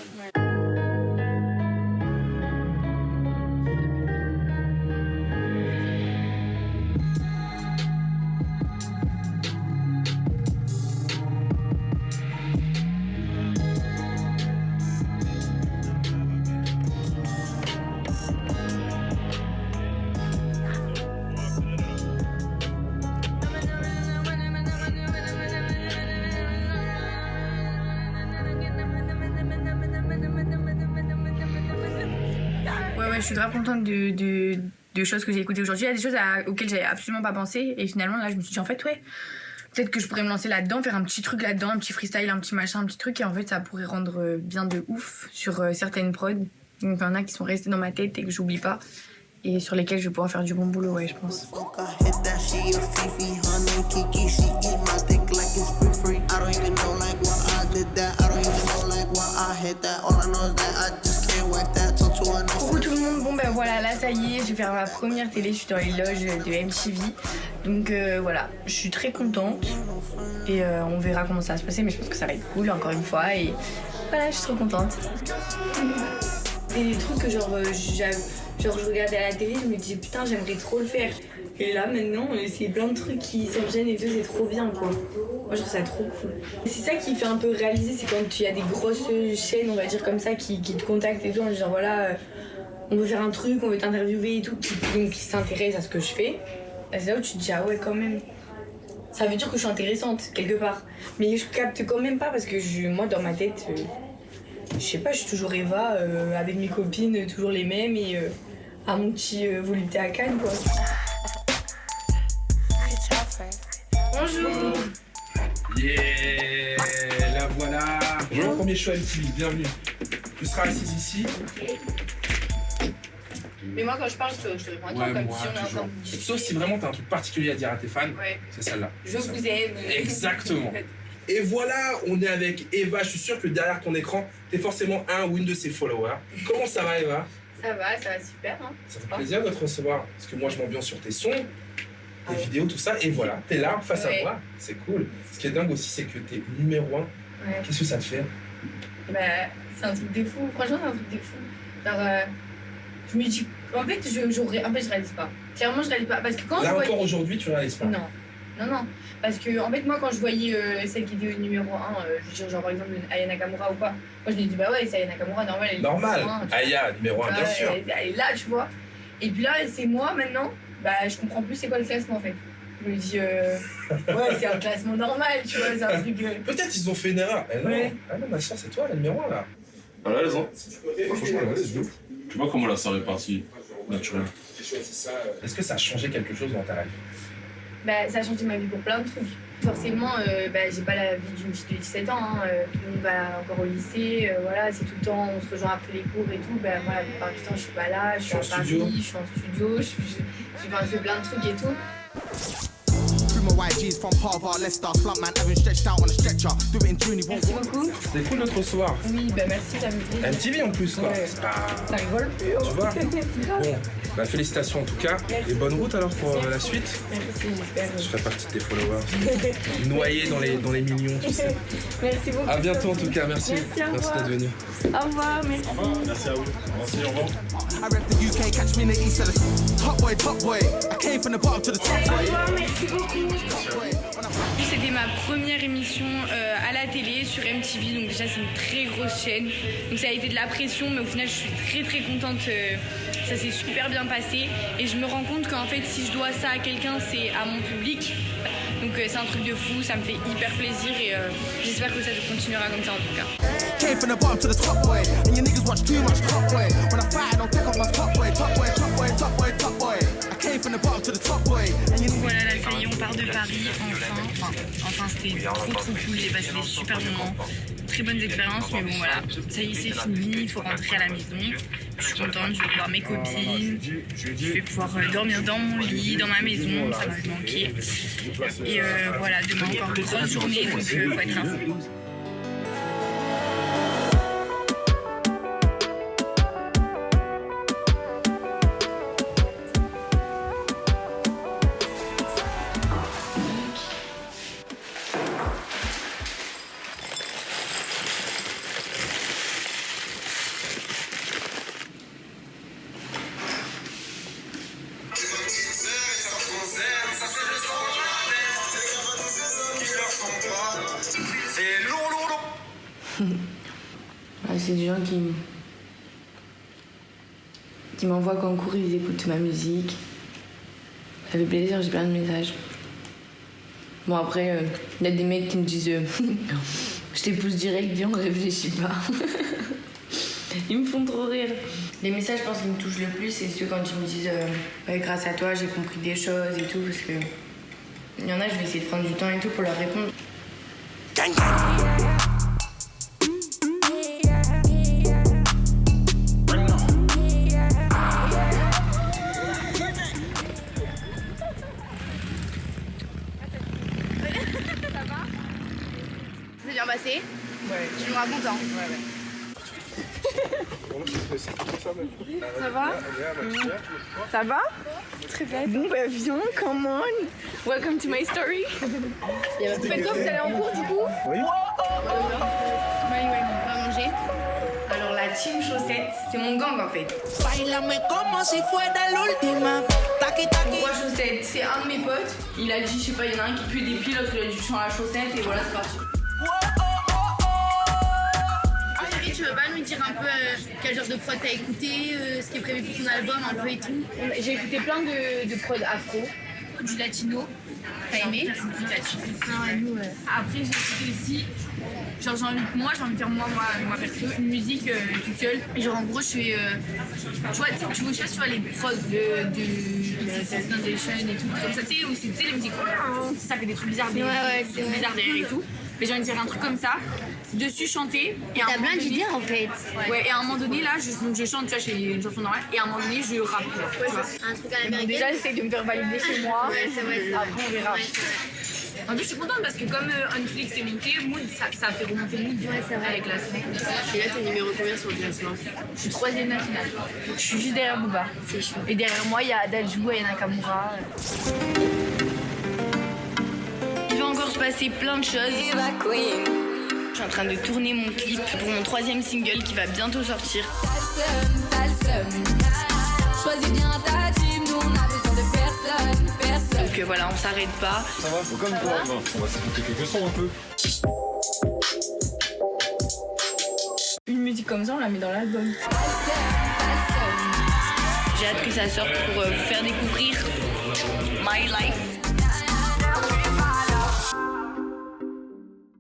[SPEAKER 2] Ouais, je suis grave contente de choses que j'ai écoutées aujourd'hui. Il y a des choses auxquelles j'avais absolument pas pensé. Et finalement, là, je me suis dit, en fait, ouais, peut-être que je pourrais me lancer là-dedans, faire un petit truc là-dedans, un petit freestyle, un petit machin, un petit truc. Et en fait, ça pourrait rendre bien de ouf sur certaines prods. Donc, il y en a qui sont restées dans ma tête et que j'oublie pas. Et sur lesquelles je vais pouvoir faire du bon boulot, ouais, je pense. Coucou tout le monde, bon ben voilà, là ça y est, je vais faire ma première télé, je suis dans les loges de MTV. Donc voilà, je suis très contente et on verra comment ça va se passer, mais je pense que ça va être cool encore une fois et voilà, je suis trop contente. Et des trucs que genre je regardais à la télé, je me disais putain j'aimerais trop le faire.
[SPEAKER 11] Et là maintenant c'est plein de trucs qui s'enchaînent et tout, c'est trop bien quoi. Moi je trouve ça trop cool. C'est ça qui fait un peu réaliser, c'est quand il y a des grosses chaînes on va dire comme ça qui te contactent et tout en disant voilà on veut faire un truc, on veut t'interviewer et tout, qui s'intéressent à ce que je fais. Bah, c'est là où tu te dis ah ouais quand même. Ça veut dire que je suis intéressante quelque part. Mais je capte quand même pas parce que moi dans ma tête, je sais pas, je suis toujours Eva avec mes copines, toujours les mêmes et à mon petit volupté à Cannes quoi.
[SPEAKER 21] Bonjour.
[SPEAKER 9] Yeah, la voilà. Bonjour, premier show MTV, bienvenue. Tu seras assise ici.
[SPEAKER 2] Mais moi, quand je parle, je te réponds à toi
[SPEAKER 9] Ouais,
[SPEAKER 2] comme
[SPEAKER 9] moi,
[SPEAKER 2] si on est
[SPEAKER 9] toujours.
[SPEAKER 2] ensemble.
[SPEAKER 9] Sauf si vraiment t'as un truc particulier à dire à tes fans,
[SPEAKER 2] Ouais.
[SPEAKER 9] c'est celle-là.
[SPEAKER 2] Je vous aime.
[SPEAKER 9] Exactement. Et voilà, on est avec Eva. Je suis sûr que derrière ton écran, t'es forcément un ou une de ses followers. Comment ça va, Eva?
[SPEAKER 2] Ça va super. Hein.
[SPEAKER 9] Ça fait plaisir de te recevoir. Parce que moi, je m'ambiance sur tes sons, tes vidéos, tout ça. Et voilà, t'es là, face à moi. C'est cool. Ce qui est dingue aussi, c'est que t'es numéro 1.
[SPEAKER 2] Ouais.
[SPEAKER 9] Qu'est-ce que ça te fait?
[SPEAKER 2] Bah, c'est un truc de fou. Franchement, c'est un truc de fou. Genre, je me dis. En fait, je réalise pas. Clairement, je réalise pas. Parce que quand
[SPEAKER 9] là
[SPEAKER 2] je voyais...
[SPEAKER 9] encore aujourd'hui, tu réalises pas?
[SPEAKER 2] Non. Parce que, en fait, moi, quand je voyais celle qui était au numéro 1, je veux dire, genre par exemple Aya Nakamura ou quoi, moi je me dis, bah ouais, c'est Aya Nakamura, normal. Elle est
[SPEAKER 9] Normal.
[SPEAKER 2] numéro 1,
[SPEAKER 9] Aya, numéro 1, bien sûr.
[SPEAKER 2] Elle est là, tu vois. Et puis là, c'est moi maintenant, bah je comprends plus c'est quoi le classement en fait. Je me dis, ouais, c'est un classement normal, tu vois, c'est un truc.
[SPEAKER 9] Peut-être ils ont fait une erreur. Eh non.
[SPEAKER 2] Ouais.
[SPEAKER 9] Ah non, ma soeur, c'est toi, la numéro 1 là.
[SPEAKER 20] Elle a raison. Franchement, elle a raison. Tu vois comment la soirée est partie naturelle.
[SPEAKER 9] Est-ce que ça a changé quelque chose dans ta life?
[SPEAKER 2] Bah, ça a changé ma vie pour plein de trucs. Forcément, bah, j'ai pas la vie d'une fille de 17 ans. Hein. Tout le monde va encore au lycée. Voilà, c'est tout le temps, on se rejoint après les cours et tout. Bah, moi, la plupart du temps, je suis pas là. Je suis en Paris, je suis en studio, je fais plein de trucs et tout.
[SPEAKER 5] YG's from Harvard, Leicester, Slumpman, having stretched out on a stretcher. Do it in June, he won't.
[SPEAKER 2] Merci beaucoup.
[SPEAKER 9] C'était cool de te recevoir.
[SPEAKER 2] Oui, bah merci, ça me plaît.
[SPEAKER 9] MTV en plus, quoi.
[SPEAKER 2] Ouais.
[SPEAKER 9] C'est pas...
[SPEAKER 2] Ça rigole plus.
[SPEAKER 9] Tu vois. Bon, bah félicitations en tout cas.
[SPEAKER 2] Merci.
[SPEAKER 9] Et bonne route alors pour la suite.
[SPEAKER 2] Merci, j'espère.
[SPEAKER 9] Je ferai partie de tes followers. Noyés dans les millions, tu sais.
[SPEAKER 2] Merci beaucoup.
[SPEAKER 9] À bientôt en tout cas, merci.
[SPEAKER 2] Merci
[SPEAKER 9] D'être venu.
[SPEAKER 2] Au revoir, merci.
[SPEAKER 9] Merci à vous. Merci, au revoir.
[SPEAKER 5] I rep the UK, catch me in the east of the top boy. I came from the bottom to the top boy.
[SPEAKER 2] Au revoir, merci beaucoup. C'était ma première émission à la télé sur MTV, donc déjà c'est une très grosse chaîne, donc ça a été de la pression, mais au final je suis très très contente, ça s'est super bien passé et je me rends compte qu'en fait si je dois ça à quelqu'un c'est à mon public, donc c'est un truc de fou, ça me fait hyper plaisir et j'espère que ça continuera comme ça en tout cas.
[SPEAKER 5] Came from the bottom to the top boy, and your niggas watch too much top boy. When I fight, I don't take off my top boy, top boy, top boy, top boy, top boy. I came from the bottom to the top boy, and your
[SPEAKER 2] Voilà, là, ça y est, on part de Paris, enfin c'était trop cool, j'ai passé des super moments, très bonnes expériences, mais bon voilà, ça y est, c'est fini, il faut rentrer à la maison, je suis contente, je vais voir mes copines, je vais pouvoir dormir dans mon lit, dans ma maison, ça va me manquer, et voilà, demain encore une grosse journée, donc faut être là.
[SPEAKER 11] C'est des gens qui m'envoient qu'en cours ils écoutent ma musique. Ça fait plaisir, j'ai plein de messages. Bon après, il y a des mecs qui me disent je t'épouse direct, viens on réfléchit pas. Ils me font trop rire. Les messages je pense qui me touchent le plus c'est ceux quand ils me disent ouais, grâce à toi j'ai compris des choses et tout parce que il y en a je vais essayer de prendre du temps et tout pour leur répondre.
[SPEAKER 1] C'est bien passé?
[SPEAKER 2] Ouais.
[SPEAKER 1] Tu me racontes, hein?
[SPEAKER 2] Ouais.
[SPEAKER 1] Ça va?
[SPEAKER 2] Ça va? Très bien. Bon bah viens, come on. Welcome to my story. Faites-toi, vous allez en cours du coup?
[SPEAKER 9] Oui.
[SPEAKER 1] Ouais, on va manger. Alors la
[SPEAKER 2] team chaussettes. C'est mon gang en fait. Pourquoi chaussettes? C'est un de mes potes. Il a dit, je sais pas, il y en a un qui pue des pieds, l'autre il a dit, je sens la chaussette et voilà, c'est parti.
[SPEAKER 1] Chérie, tu veux pas nous dire un peu quel genre de prod t'as écouté, ce qui est prévu pour ton album, un peu et tout?
[SPEAKER 2] J'ai écouté plein de prod afro.
[SPEAKER 1] Du latino. T'as aimé?
[SPEAKER 2] Après, j'ai écouté aussi. Genre, j'ai envie de faire moi perso, une musique toute seule. Et genre, en gros, je fais. Tu vois les prods de Sensation et tout, comme ça, tu sais, où c'est les musiques. Ça fait des trucs bizarres, bizarres derrière et tout. Mais j'ai envie de faire un truc comme ça, dessus chanter.
[SPEAKER 21] T'as plein d'idées en fait.
[SPEAKER 2] Ouais, et à un moment donné, là, je chante, tu vois, j'ai une chanson normale, et à un moment donné, je rappe.
[SPEAKER 1] Un truc à l'américaine.
[SPEAKER 2] Déjà, j'essaie de me faire valider chez moi.
[SPEAKER 1] Ouais, c'est vrai.
[SPEAKER 2] Après, on verra.
[SPEAKER 1] Ouais,
[SPEAKER 2] en plus, je suis contente parce que comme Netflix est monté, Mood, ça fait remonter Mood avec la semaine.
[SPEAKER 21] Et là, t'es numéro combien sur le classement?
[SPEAKER 2] Je suis 3ème nationale. Je suis juste derrière Booba.
[SPEAKER 21] C'est chaud.
[SPEAKER 2] Et derrière moi, il y a Adalju, Ayana Nakamura. Il va encore se passer plein de choses. Je suis en train de tourner mon clip pour mon 3ème single qui va bientôt sortir.
[SPEAKER 21] Choisis bien ta team, nous on a besoin de personne.
[SPEAKER 2] Donc voilà, on s'arrête pas.
[SPEAKER 17] Ça va, faut comme toi. On va s'écouter quelques sons un peu.
[SPEAKER 2] Une musique comme ça, on la met dans l'album. J'ai hâte que ça sorte pour vous faire découvrir My Life.